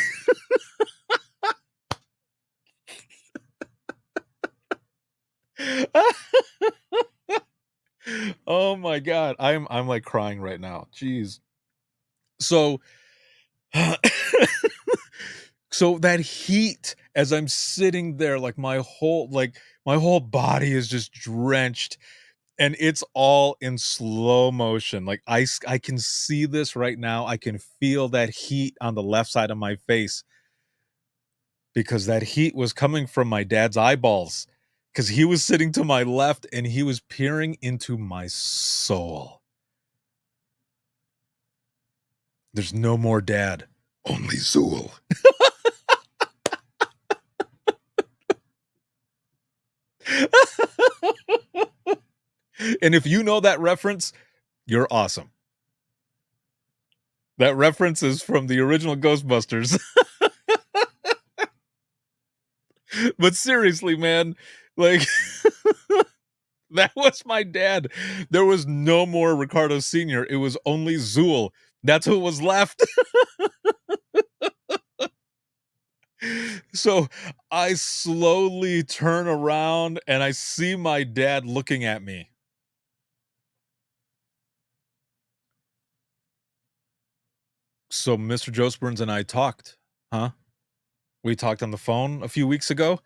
Oh my God. I'm like crying right now. Jeez. So so that heat as I'm sitting there, like my whole body is just drenched, and it's all in slow motion. Like I can see this right now. I can feel that heat on the left side of my face because that heat was coming from my dad's eyeballs, because he was sitting to my left and he was peering into my soul. There's no more dad, only Zool. And if you know that reference, you're awesome. That reference is from the original Ghostbusters. But seriously, man, like that was my dad. There was no more Ricardo Sr. It was only Zool. That's who was left. So I slowly turn around and I see my dad looking at me. So Mr. Josburns and I talked, huh? We talked on the phone a few weeks ago,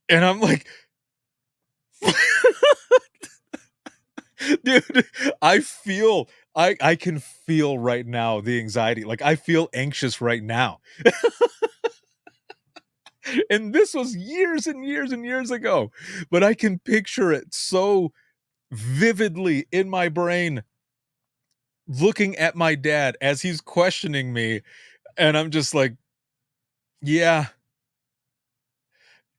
and I'm like, dude, I can feel right now the anxiety. Like, I feel anxious right now. And this was years and years and years ago, but I can picture it so vividly in my brain, looking at my dad as he's questioning me, and I'm just like, yeah.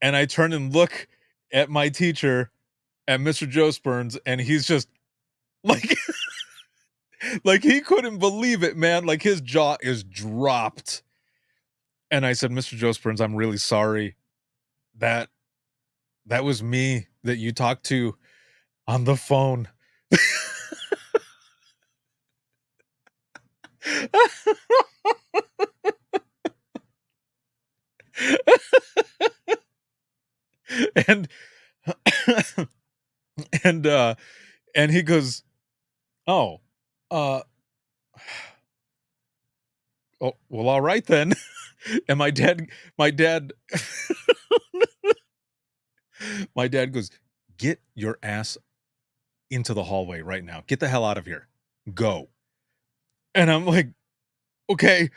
And I turn and look at my teacher, at Mr. Josburns, and he's just like like he couldn't believe it, man. Like his jaw is dropped. And I said, Mr. Josburns, I'm really sorry. That was me that you talked to on the phone. and and he goes, oh, oh, well, all right then. And my dad my dad goes, get your ass into the hallway right now. Get the hell out of here. Go. And I'm like, okay.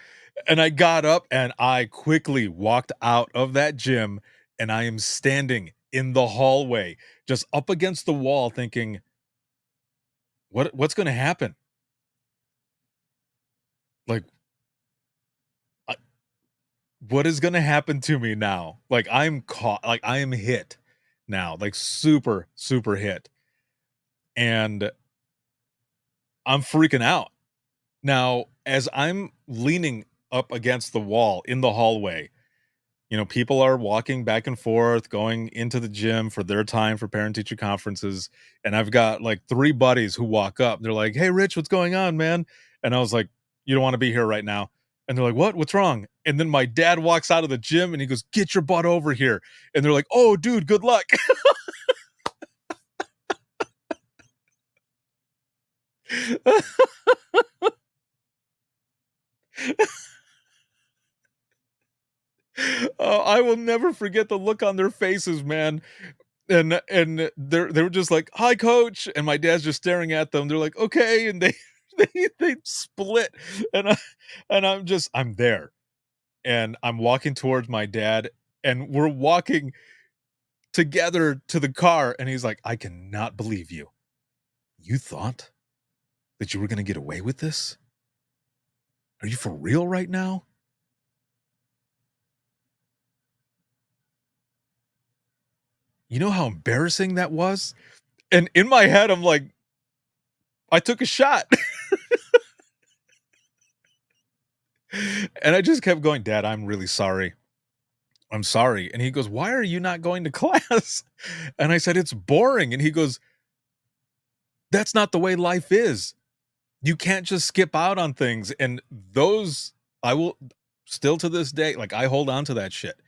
And I got up and I quickly walked out of that gym, and I am standing in the hallway, just up against the wall thinking, what's going to happen? Like, I, what is going to happen to me now? Like, I'm caught, like, I am hit now, like super, super hit. And I'm freaking out. Now, as I'm leaning up against the wall in the hallway, people are walking back and forth, going into the gym for their time for parent teacher conferences. And I've got like 3 buddies who walk up. They're like, "Hey, Rich, what's going on, man?" And I was like, "You don't want to be here right now." And they're like, "What? What's wrong?" And then my dad walks out of the gym and he goes, "Get your butt over here." And they're like, "Oh, dude, good luck." Oh, I will never forget the look on their faces, man. And they were just like, "Hi, coach," and my dad's just staring at them. They're like, "Okay," and they they split, and I'm there, and I'm walking towards my dad, and we're walking together to the car, and he's like, "I cannot believe you. You thought that you were gonna get away with this? Are you for real right now?" You know how embarrassing that was? And in my head, I'm like, I took a shot. And I just kept going, "Dad, I'm really sorry. I'm sorry." And he goes, "Why are you not going to class?" And I said, "It's boring." And he goes, "That's not the way life is. You can't just skip out on things." And those, I will still to this day, like I hold on to that shit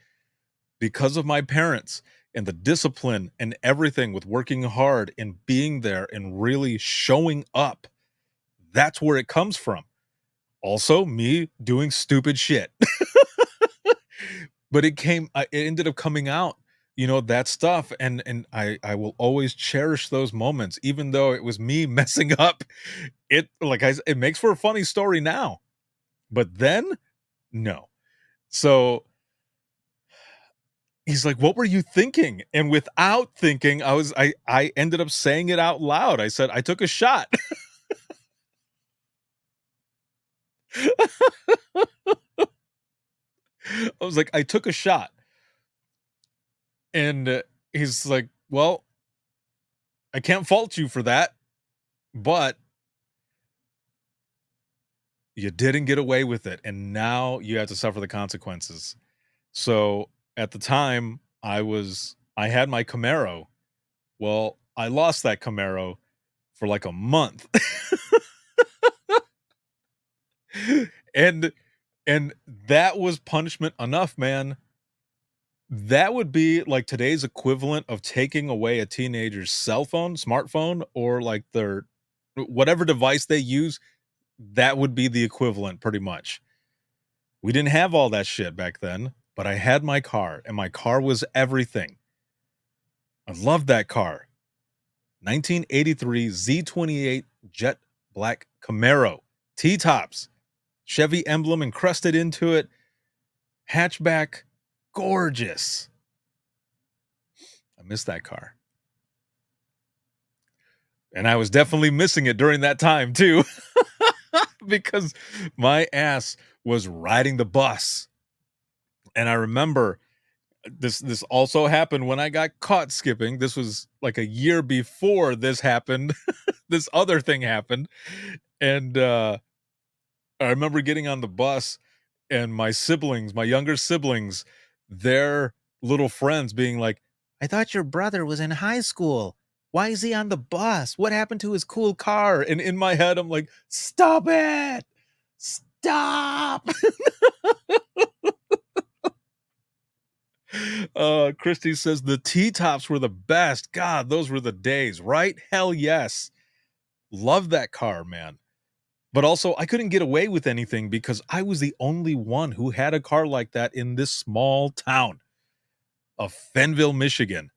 because of my parents and the discipline and everything with working hard and being there and really showing up. That's where it comes from. Also, me doing stupid shit. But it ended up coming out, that stuff, and I will always cherish those moments, even though it was me messing up. It makes for a funny story now, but then, no. So, he's like, "What were you thinking?" And without thinking, I ended up saying it out loud. I said, "I took a shot." I was like, "I took a shot." And, he's like, "Well, I can't fault you for that, but you didn't get away with it, and now you have to suffer the consequences." So, at the time, I had my Camaro. Well, I lost that Camaro for, like, a month. And and that was punishment enough, man. That would be like today's equivalent of taking away a teenager's cell phone, smartphone, or, like, their whatever device they use. That would be the equivalent pretty much. We didn't have all that shit back then, but I had my car, and my car was everything. I loved that car. 1983 Z28 Jet Black Camaro. T-tops. Chevy emblem encrusted into it. Hatchback. Gorgeous. I miss that car. And I was definitely missing it during that time too. Because my ass was riding the bus. And I remember this also happened when I got caught skipping. This was like a year before this happened. This other thing happened. And I remember getting on the bus and my siblings, my younger siblings, their little friends being like, "I thought your brother was in high school. Why is he on the bus? What happened to his cool car?" And in my head, I'm like, "Stop it. Stop." Christy says the T-tops were the best. God, those were the days, right? Hell yes. Love that car, man. But also, I couldn't get away with anything because I was the only one who had a car like that in this small town of Fenville, Michigan.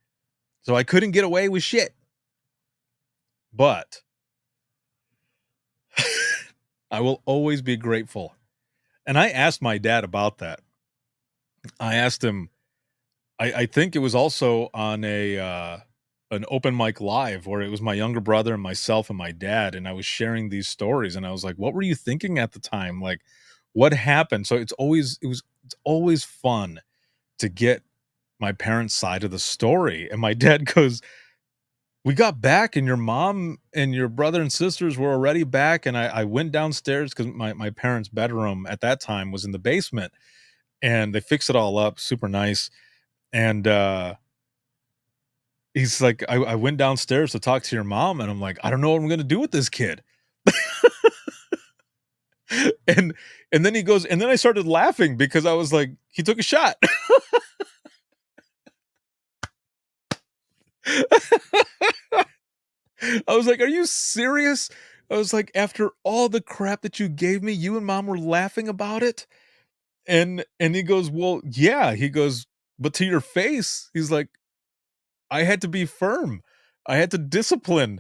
So I couldn't get away with shit. But I will always be grateful. And I asked my dad about that. I asked him, I think it was also on a an open mic live where it was my younger brother and myself and my dad, and I was sharing these stories, and I was like, "What were you thinking at the time? Like, what happened?" So it's always fun to get my parents' side of the story. And my dad goes, "We got back and your mom and your brother and sisters were already back." And I went downstairs because my parents' bedroom at that time was in the basement, and they fixed it all up super nice. And he's like, I went downstairs to talk to your mom, and I'm like, I don't know what I'm gonna do with this kid. and and then he goes, and then I started laughing because I was like, he took a shot. I was like, "Are you serious?" I was like, "After all the crap that you gave me, you and mom were laughing about it?" And he goes, "Well, yeah." He goes, "But to your face," he's like, "I had to be firm. I had to discipline."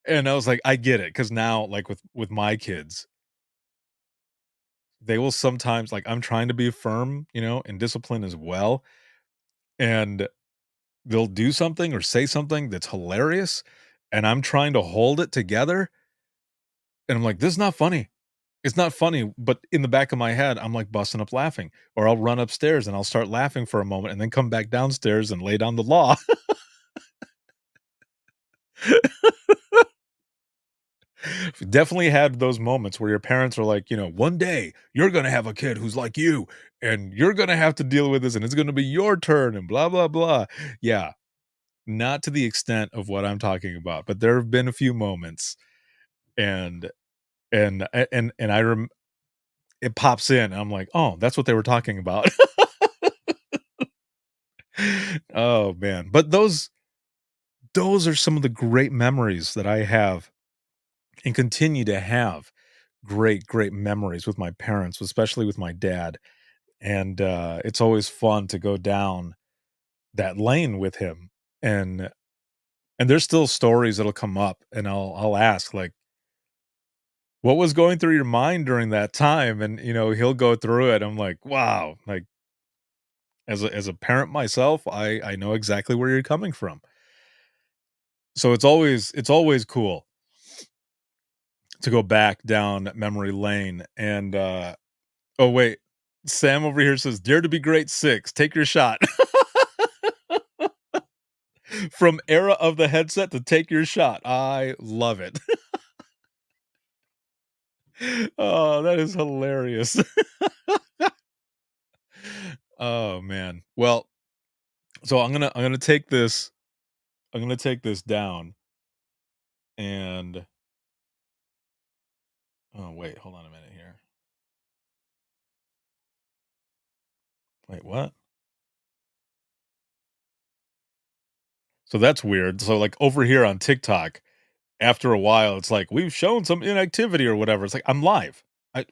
And I was like, "I get it," because now, like, with my kids, they will sometimes like, I'm trying to be firm, and discipline as well, and they'll do something or say something that's hilarious, and I'm trying to hold it together, and I'm like, "This is not funny. It's not funny," but in the back of my head, I'm, like, busting up laughing, or I'll run upstairs and I'll start laughing for a moment and then come back downstairs and lay down the law. Definitely had those moments where your parents are like, "One day, you're gonna have a kid who's like you, and you're gonna have to deal with this, and it's gonna be your turn, and blah, blah, blah." Yeah, not to the extent of what I'm talking about, but there have been a few moments, and and it pops in, and I'm like, "Oh, that's what they were talking about." Oh, man. But those are some of the great memories that I have and continue to have great, great memories with my parents, especially with my dad. And, it's always fun to go down that lane with him. And and there's still stories that'll come up, and I'll ask, like, "What was going through your mind during that time?" And, he'll go through it. I'm like, "Wow." Like, as a parent myself, I know exactly where you're coming from. So it's always cool to go back down memory lane. And, oh, wait, Sam over here says, "Dare to be great 6, take your shot." From era of the headset to take your shot. I love it. Oh, that is hilarious. Oh, man. Well, so I'm gonna take this down. And oh, wait, hold on a minute here. Wait, what? So that's weird. So, like, over here on TikTok, after a while, it's like, "We've shown some inactivity," or whatever. It's like, I'm live. I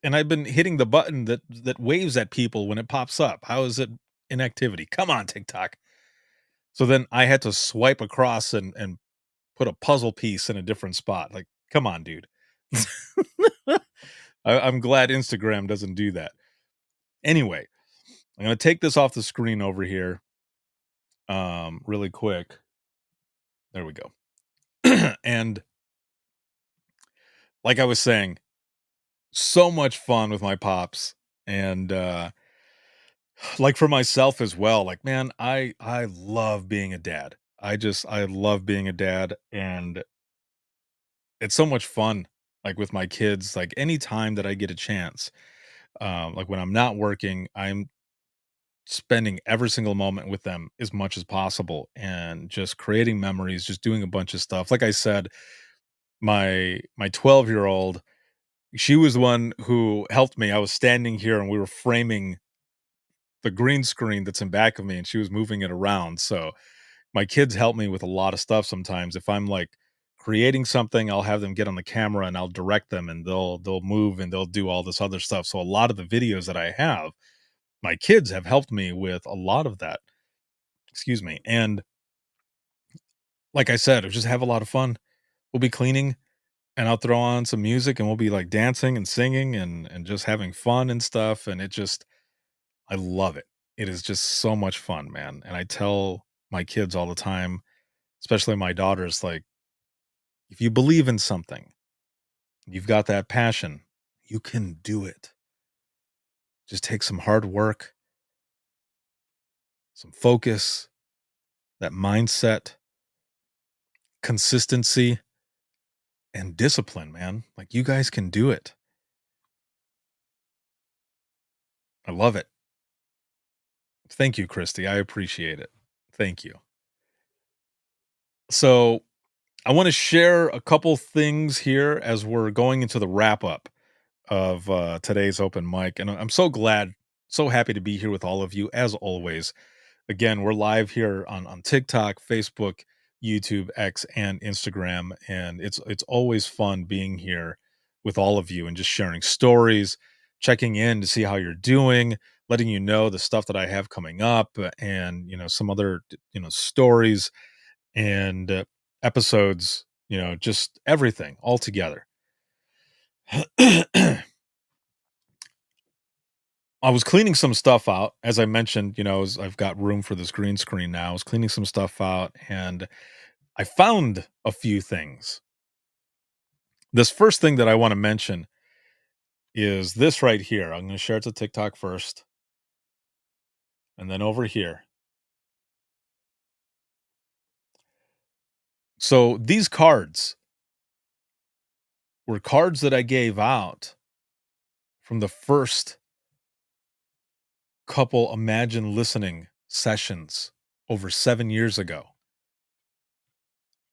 and I've been hitting the button that waves at people when it pops up. How is it inactivity? Come on, TikTok. So then I had to swipe across and put a puzzle piece in a different spot. Like, come on, dude. I'm glad Instagram doesn't do that. Anyway, I'm gonna take this off the screen over here, really quick. There we go. And like I was saying, so much fun with my pops. And like for myself as well, like, man, I love being a dad. I love being a dad, and it's so much fun, like with my kids, like anytime that I get a chance. Like when I'm not working, I'm spending every single moment with them as much as possible and just creating memories, just doing a bunch of stuff. Like I said, my 12-year-old, she was the one who helped me. I was standing here and we were framing the green screen that's in back of me, and she was moving it around. So my kids help me with a lot of stuff sometimes. If I'm like creating something, I'll have them get on the camera and I'll direct them, and they'll move and they'll do all this other stuff. So a lot of the videos that I have, my kids have helped me with a lot of that. Excuse me. And like I said, I just have a lot of fun. We'll be cleaning and I'll throw on some music and we'll be like dancing and singing and just having fun and stuff. And it just, I love it. It is just so much fun, man. And I tell my kids all the time, especially my daughters, like, if you believe in something, you've got that passion, you can do it. Just take some hard work, some focus, that mindset, consistency, and discipline, man. Like, you guys can do it. I love it. Thank you, Christy. I appreciate it. Thank you. So, I want to share a couple things here as we're going into the wrap up of today's open mic. And I'm so glad, so happy to be here with all of you as always. Again, we're live here on TikTok, Facebook, YouTube, X, and Instagram. And it's always fun being here with all of you and just sharing stories, checking in to see how you're doing, letting you know the stuff that I have coming up, and some other stories and episodes, just everything all together. I was cleaning some stuff out, as I mentioned, I've got room for this green screen now. I was cleaning some stuff out and I found a few things. This first thing that I want to mention is this right here. I'm going to share it to TikTok first. And then over here. So these cards were cards that I gave out from the first couple Imagine Listening sessions over 7 years ago.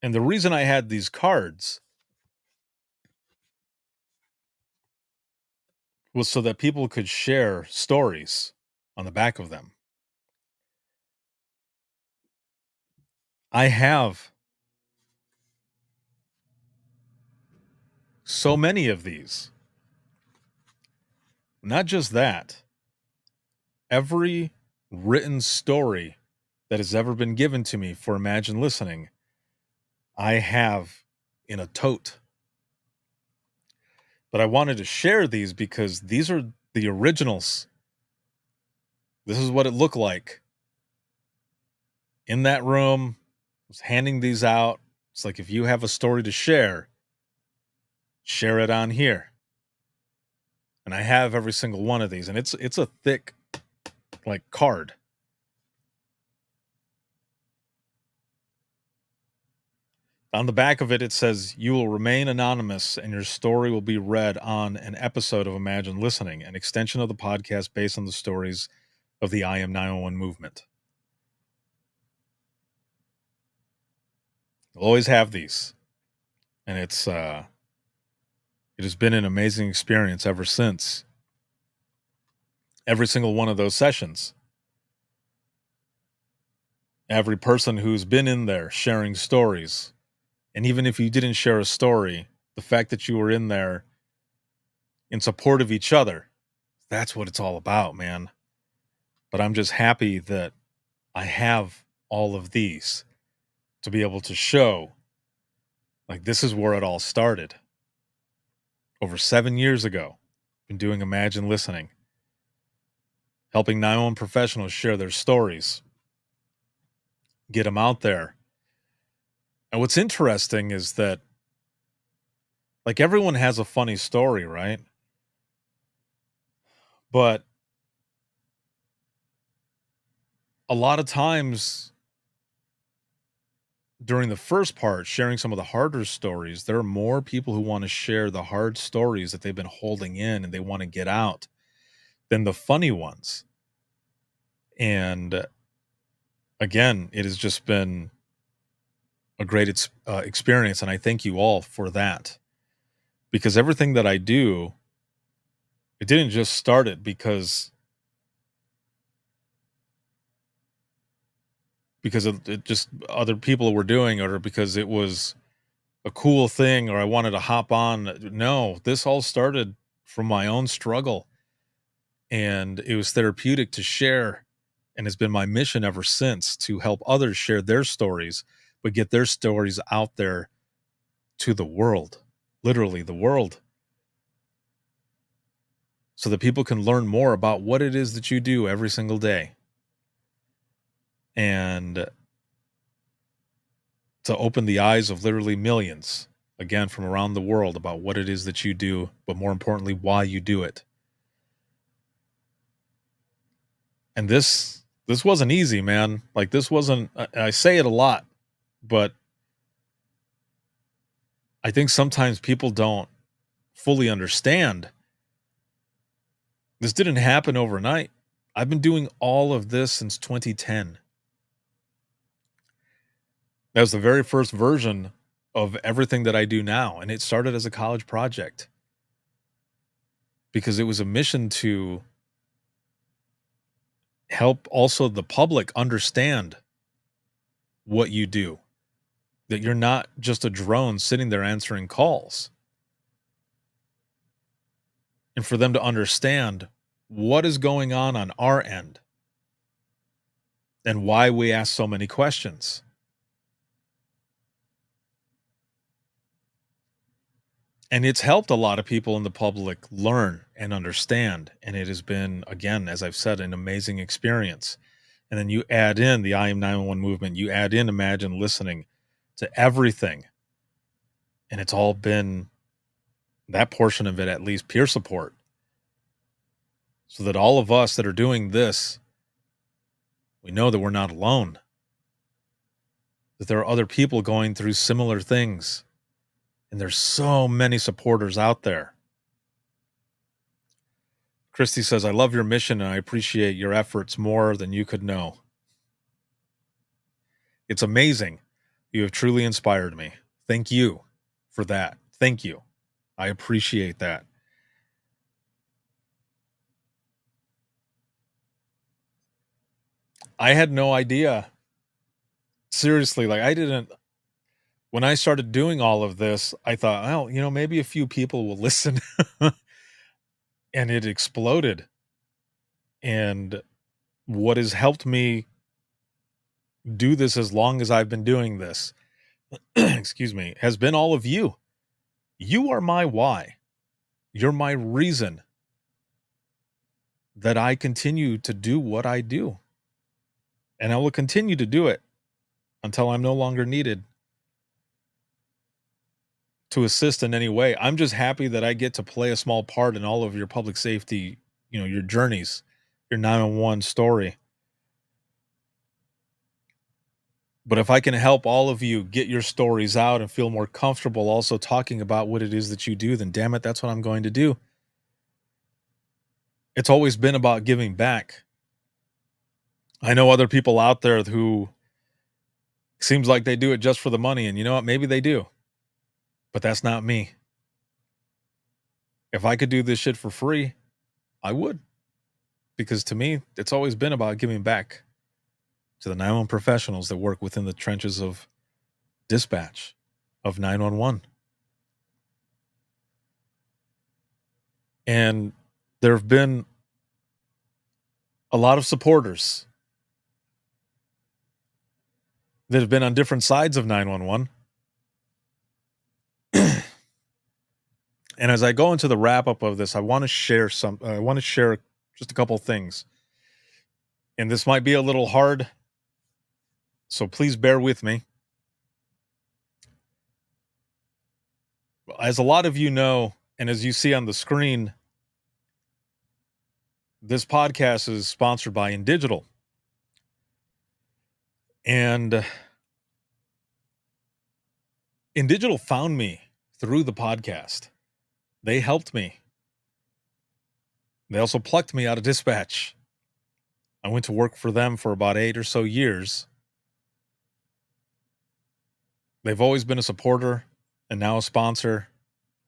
And the reason I had these cards was so that people could share stories on the back of them. I have so many of these. Not just that, every written story that has ever been given to me for Imagine Listening, I have in a tote. But I wanted to share these because these are the originals. This is what it looked like in that room. I was handing these out. It's like, if you have a story to share it on here. And I have every single one of these, and it's a thick, like, card. On the back of it, it says, "You will remain anonymous and your story will be read on an episode of Imagine Listening, an extension of the podcast based on the stories of the I Am 911 movement." You'll always have these. And it has been an amazing experience ever since. Every single one of those sessions. Every person who's been in there sharing stories. And even if you didn't share a story, the fact that you were in there in support of each other, that's what it's all about, man. But I'm just happy that I have all of these to be able to show, like, this is where it all started. Over 7 years ago, been doing Imagine Listening, helping 911 professionals share their stories, get them out there. And what's interesting is that, like, everyone has a funny story, right? But a lot of times during the first part, sharing some of the harder stories, there are more people who want to share the hard stories that they've been holding in and they want to get out than the funny ones. And again, it has just been a great experience, and I thank you all for that. Because everything that I do, it didn't just start it because it just other people were doing, or because it was a cool thing, or I wanted to hop on. No, this all started from my own struggle, and it was therapeutic to share, and it's been my mission ever since to help others share their stories, but get their stories out there to the world, literally the world, so that people can learn more about what it is that you do every single day and to open the eyes of literally millions, again, from around the world about what it is that you do, but more importantly, why you do it. And this wasn't easy, man. Like, this wasn't, I say it a lot, but I think sometimes people don't fully understand. This didn't happen overnight. I've been doing all of this since 2010. That was the very first version of everything that I do now. And it started as a college project because it was a mission to help also the public understand what you do, that you're not just a drone sitting there answering calls, and for them to understand what is going on our end and why we ask so many questions. And it's helped a lot of people in the public learn and understand. And it has been, again, as I've said, an amazing experience. And then you add in the I Am 911 movement, you add in Imagine Listening to everything. And it's all been, that portion of it, at least, peer support. So that all of us that are doing this, we know that we're not alone. That there are other people going through similar things. And there's so many supporters out there. Christy says, I love your mission and I appreciate your efforts more than you could know. It's amazing. You have truly inspired me. Thank you for that. Thank you. I appreciate that. I had no idea. Seriously, like when I started doing all of this, I thought, well, maybe a few people will listen. And it exploded. And what has helped me do this as long as I've been doing this, excuse me, has been all of you. You are my why. You're my reason that I continue to do what I do. And I will continue to do it until I'm no longer needed to assist in any way. I'm just happy that I get to play a small part in all of your public safety, your journeys, your 911 story. But if I can help all of you get your stories out and feel more comfortable also talking about what it is that you do, then damn it, that's what I'm going to do. It's always been about giving back. I know other people out there who seems like they do it just for the money, and you know what? Maybe they do. But that's not me. If I could do this shit for free, I would. Because to me, it's always been about giving back to the 911 professionals that work within the trenches of dispatch, of 911. And there have been a lot of supporters that have been on different sides of 911. And as I go into the wrap up of this, I want to share just a couple things. And this might be a little hard, so please bear with me. As a lot of you know, and as you see on the screen, this podcast is sponsored by InDigital. And InDigital found me through the podcast. They helped me. They also plucked me out of dispatch. I went to work for them for about 8 or so years. They've always been a supporter and now a sponsor.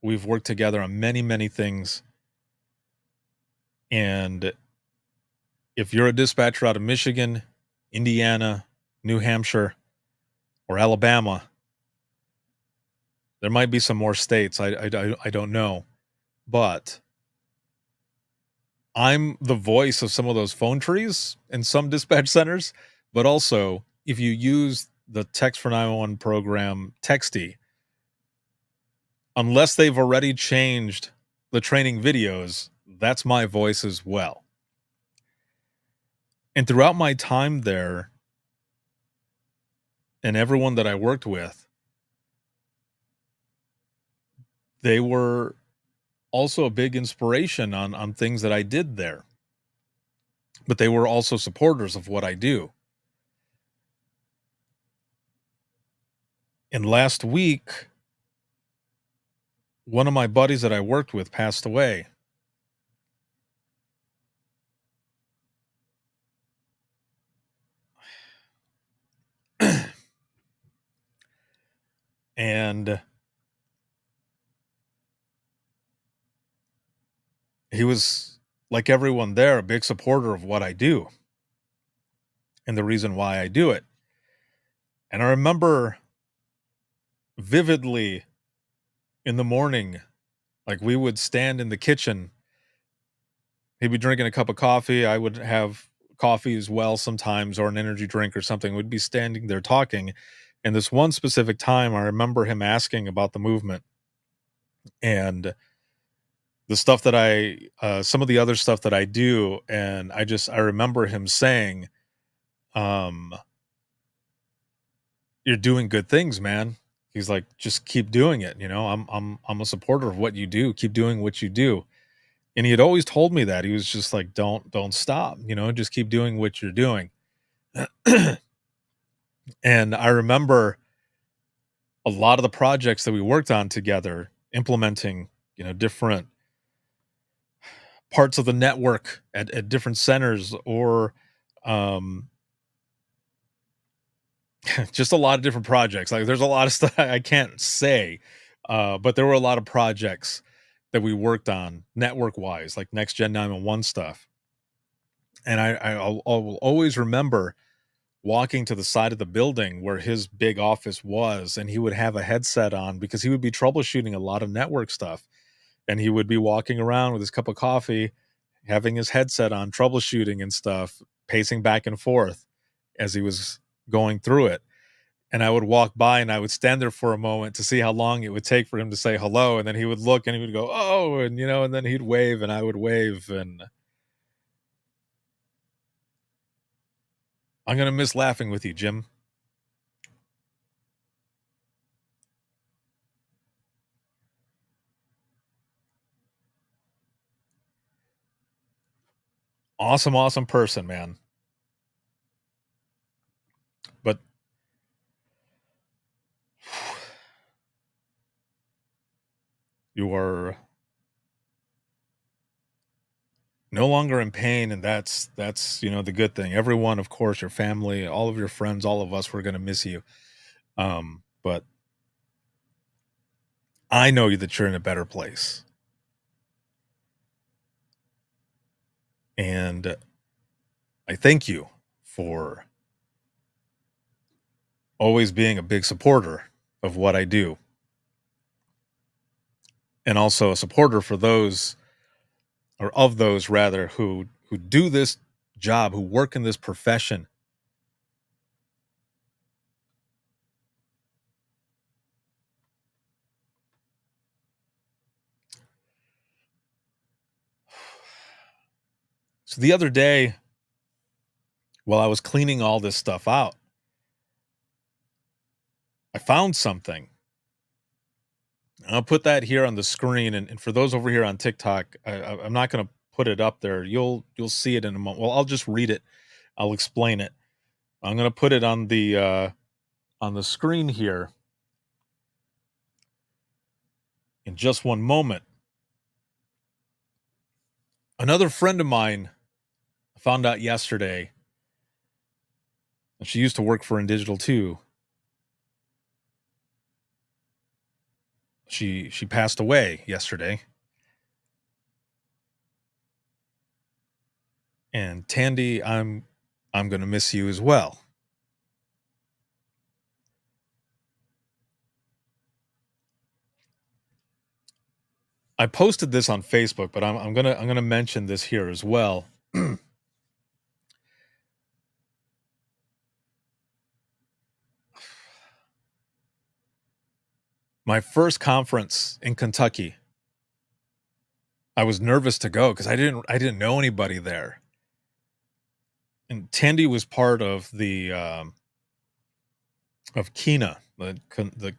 We've worked together on many, many things. And if you're a dispatcher out of Michigan, Indiana, New Hampshire, or Alabama, there might be some more states. I don't know. But I'm the voice of some of those phone trees in some dispatch centers. But also, if you use the Text for 911 program, Texty, unless they've already changed the training videos, that's my voice as well. And throughout my time there, and everyone that I worked with, they were also a big inspiration on things that I did there. But they were also supporters of what I do. And last week, one of my buddies that I worked with passed away. And he was, like everyone there, a big supporter of what I do and the reason why I do it. And I remember vividly in the morning, like we would stand in the kitchen. He'd be drinking a cup of coffee. I would have coffee as well sometimes, or an energy drink or something. We'd be standing there talking. And this one specific time, I remember him asking about the movement and the stuff that some of the other stuff that I do. And I remember him saying, you're doing good things, man. He's like, just keep doing it. I'm a supporter of what you do. Keep doing what you do. And he had always told me that. He was just like, don't stop, just keep doing what you're doing. And I remember a lot of the projects that we worked on together, implementing, different parts of the network at different centers, or just a lot of different projects. Like there's a lot of stuff I can't say, but there were a lot of projects that we worked on network wise, like Next Gen 911 stuff. And I'll always remember walking to the side of the building where his big office was, and he would have a headset on because he would be troubleshooting a lot of network stuff. And he would be walking around with his cup of coffee, having his headset on, troubleshooting and stuff, pacing back and forth as he was going through it. And I would walk by and I would stand there for a moment to see how long it would take for him to say hello. And then he would look and he would go, oh, and and then he'd wave and I would wave. And I'm going to miss laughing with you, Jim. Awesome person, man. But you are no longer in pain, and that's the good thing. Everyone, of course, your family, all of your friends, all of us, we're going to miss you. But I know that you're in a better place. And I thank you for always being a big supporter of what I do. And also a supporter for those, or of those rather, who do this job, who work in this profession. So the other day, while I was cleaning all this stuff out, I found something. I'll put that here on the screen, and for those over here on TikTok, I'm not going to put it up there. You'll see it in a moment. Well, I'll just read it. I'll explain it. I'm going to put it on the screen here in just one moment. Another friend of mine found out yesterday, and she used to work for InDigital too. She passed away yesterday. And Tandy, I'm going to miss you as well. I posted this on Facebook, but I'm gonna mention this here as well. My first conference in Kentucky, I was nervous to go because I didn't know anybody there. And Tandy was part of the of Kena, the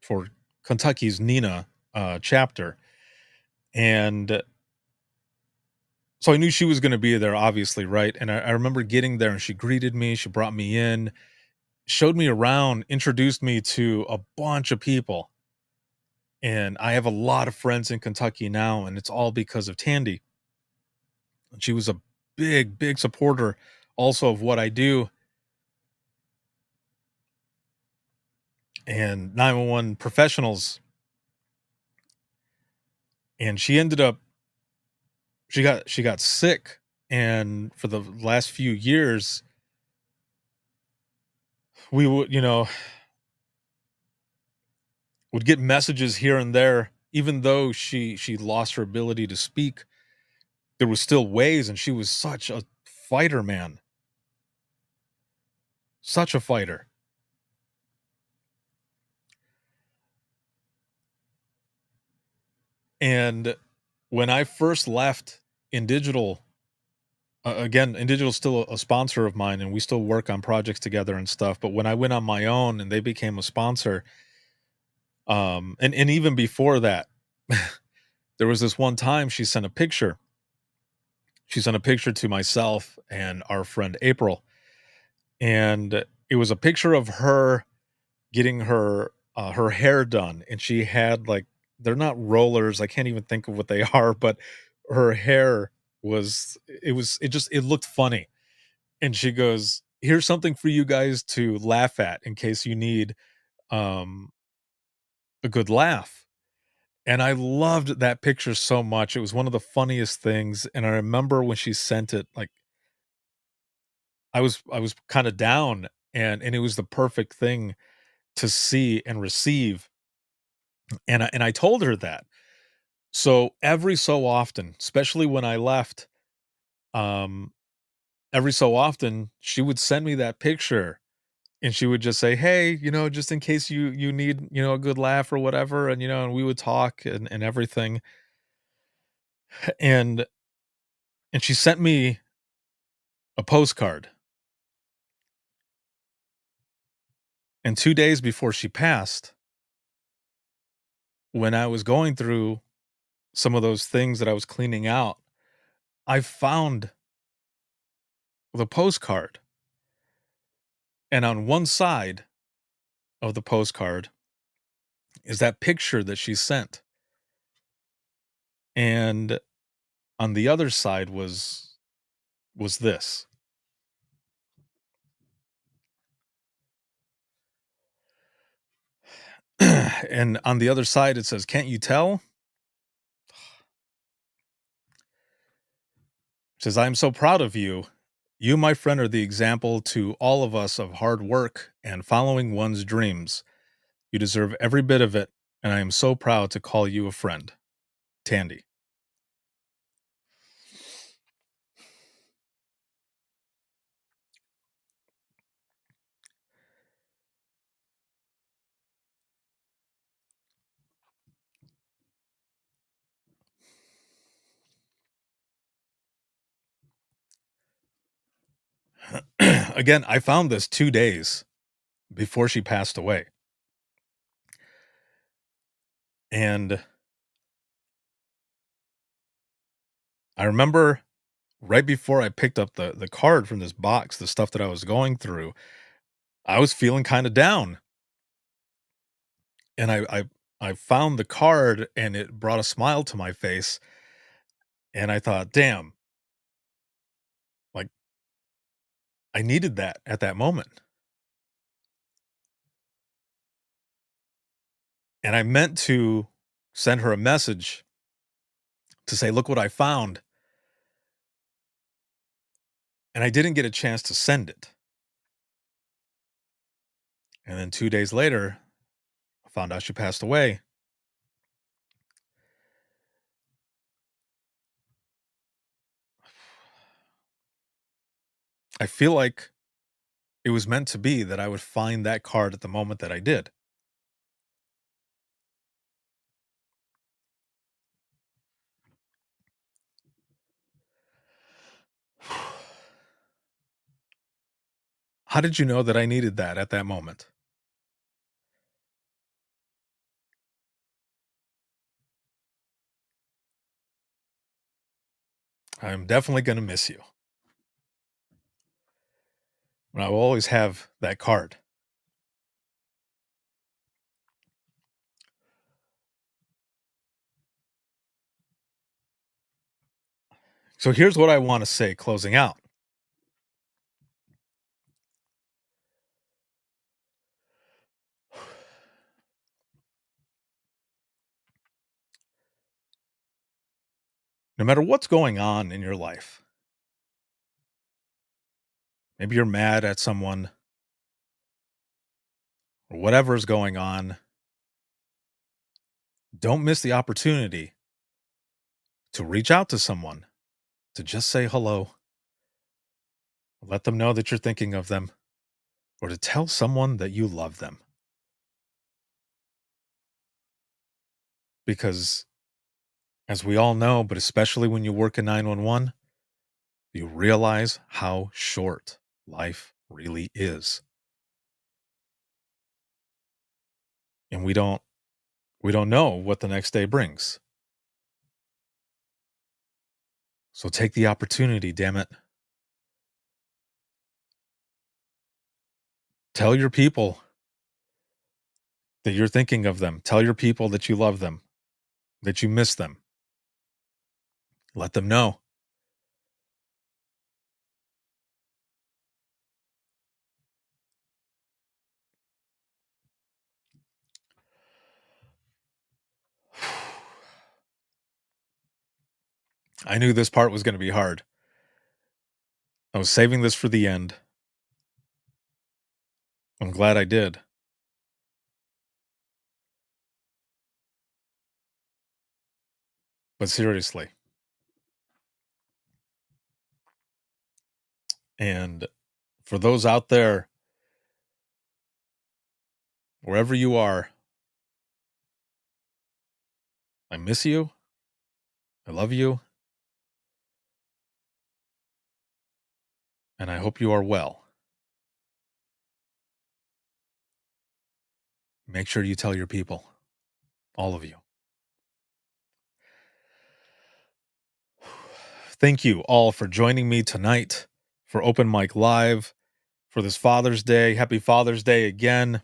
for Kentucky's Nina chapter, and so I knew she was going to be there, obviously, right? And I remember getting there, and she greeted me. She brought me in, showed me around, introduced me to a bunch of people, and I have a lot of friends in Kentucky now, and it's all because of Tandy. And she was a big, big supporter also of what I do, and 911 professionals. And she ended up she got sick, and for the last few years we would get messages here and there. Even though she lost her ability to speak, there was still ways, and she was such a fighter, man. Such a fighter. And when I first left in digital, again, in digital still a sponsor of mine, and we still work on projects together and stuff. But when I went on my own and they became a sponsor, and even before that, there was this one time she sent a picture. She sent a picture to myself and our friend April, and it was a picture of her getting her hair done, and she had, like, they're not rollers, I can't even think of what they are, but her hair it looked funny, and she goes, "Here's something for you guys to laugh at in case you need, um, a good laugh." And I loved that picture so much. It was one of the funniest things, and I remember when she sent it, like, I was kinda down, and it was the perfect thing to see and receive, and I told her that. So, every so often, especially when I left, um, every so often, she would send me that picture, and she would just say, "Hey, just in case you need, a good laugh or whatever," and we would talk and everything, and she sent me a postcard, and 2 days before she passed, when I was going through some of those things that I was cleaning out, I found the postcard, and on one side of the postcard is that picture that she sent, and on the other side was this. And on the other side it says, "Can't you tell?" It says, "I'm so proud of you. You, my friend, are the example to all of us of hard work and following one's dreams. You deserve every bit of it, and I am so proud to call you a friend. Tandy." Again, I found this 2 days before she passed away, and I remember right before I picked up the card from this box, the stuff that I was going through, I was feeling kinda down, and I found the card, and it brought a smile to my face, and I thought, "Damn, like, I needed that at that moment." And I meant to send her a message to say, "Look what I found," and I didn't get a chance to send it. And then 2 days later, I found out she passed away. I feel like it was meant to be that I would find that card at the moment that I did. How did you know that I needed that at that moment? I'm definitely going to miss you. And I will always have that card. So here's what I want to say closing out. No matter what's going on in your life, maybe you're mad at someone or whatever's going on, don't miss the opportunity to reach out to someone, to just say hello, let them know that you're thinking of them, or to tell someone that you love them. Because as we all know, but especially when you work in 911, you realize how short life really is. And we don't know what the next day brings. So take the opportunity, damn it. Tell your people that you're thinking of them. Tell your people that you love them, that you miss them. Let them know. I knew this part was going to be hard. I was saving this for the end. I'm glad I did. But seriously. And for those out there, wherever you are, I miss you. I love you. And I hope you are well. Make sure you tell your people, all of you. Thank you all for joining me tonight for Open Mic Live for this Father's Day. Happy Father's Day again.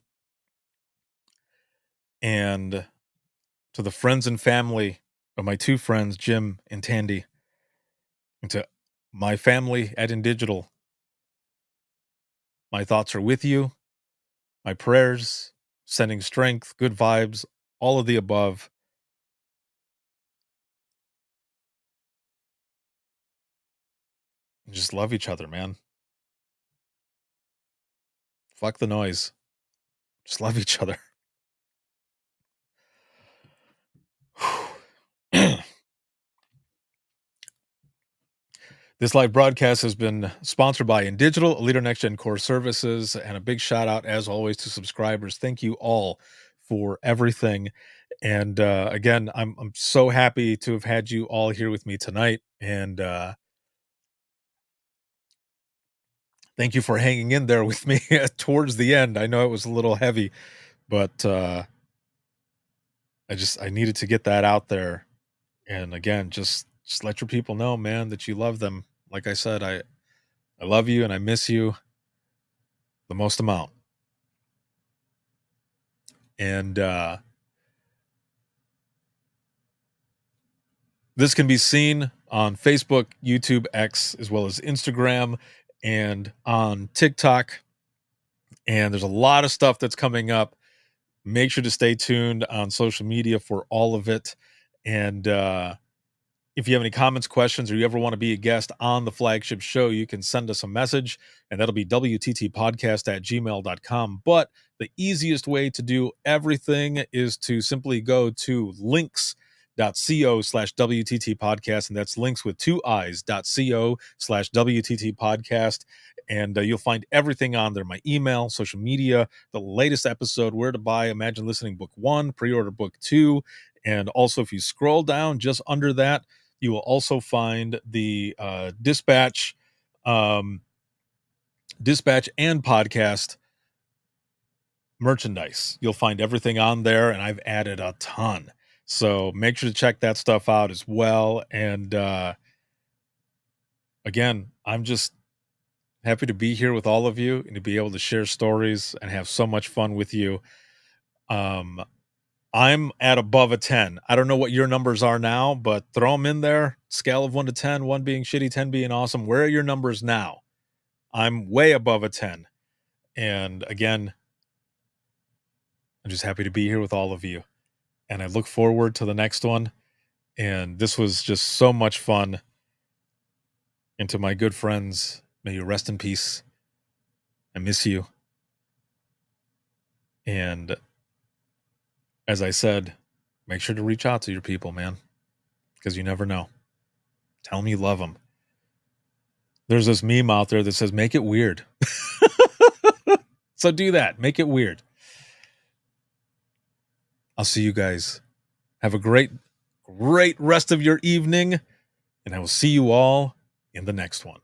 And to the friends and family of my two friends, Jim and Tandy, and to my family at InDigital, my thoughts are with you. My prayers, sending strength, good vibes, all of the above. Just love each other, man. Fuck the noise. Just love each other. This live broadcast has been sponsored by InDigital, a leader next gen core services, and a big shout out, as always, to subscribers. Thank you all for everything. And again, I'm so happy to have had you all here with me tonight. And thank you for hanging in there with me towards the end. I know it was a little heavy, but I needed to get that out there. And again, just let your people know, man, that you love them. Like I said, I love you and I miss you the most amount. And this can be seen on Facebook, YouTube, X, as well as Instagram and on TikTok. And there's a lot of stuff that's coming up. Make sure to stay tuned on social media for all of it. And if you have any comments, questions, or you ever want to be a guest on the flagship show, you can send us a message, and that'll be wttpodcast@gmail.com. But the easiest way to do everything is to simply go to links.co/WTT podcast, and that's links with two i's.co/WTT podcast. And you'll find everything on there, my email, social media, the latest episode, where to buy Imagine Listening Book 1, pre-order Book 2. And also, if you scroll down just under that, you will also find the dispatch and podcast merchandise. You'll find everything on there, and I've added a ton. So make sure to check that stuff out as well. And again, I'm just happy to be here with all of you and to be able to share stories and have so much fun with you. Um, I'm at above a 10. I don't know what your numbers are now, but throw them in there. Scale of 1 to 10, 1 being shitty, 10 being awesome. Where are your numbers now? I'm way above a 10. And again, I'm just happy to be here with all of you. And I look forward to the next one. And this was just so much fun. And to my good friends, may you rest in peace. I miss you. And as I said, make sure to reach out to your people, man, because you never know. Tell them you love them. There's this meme out there that says, make it weird. So do that. Make it weird. I'll see you guys. Have a great rest of your evening. And I will see you all in the next one.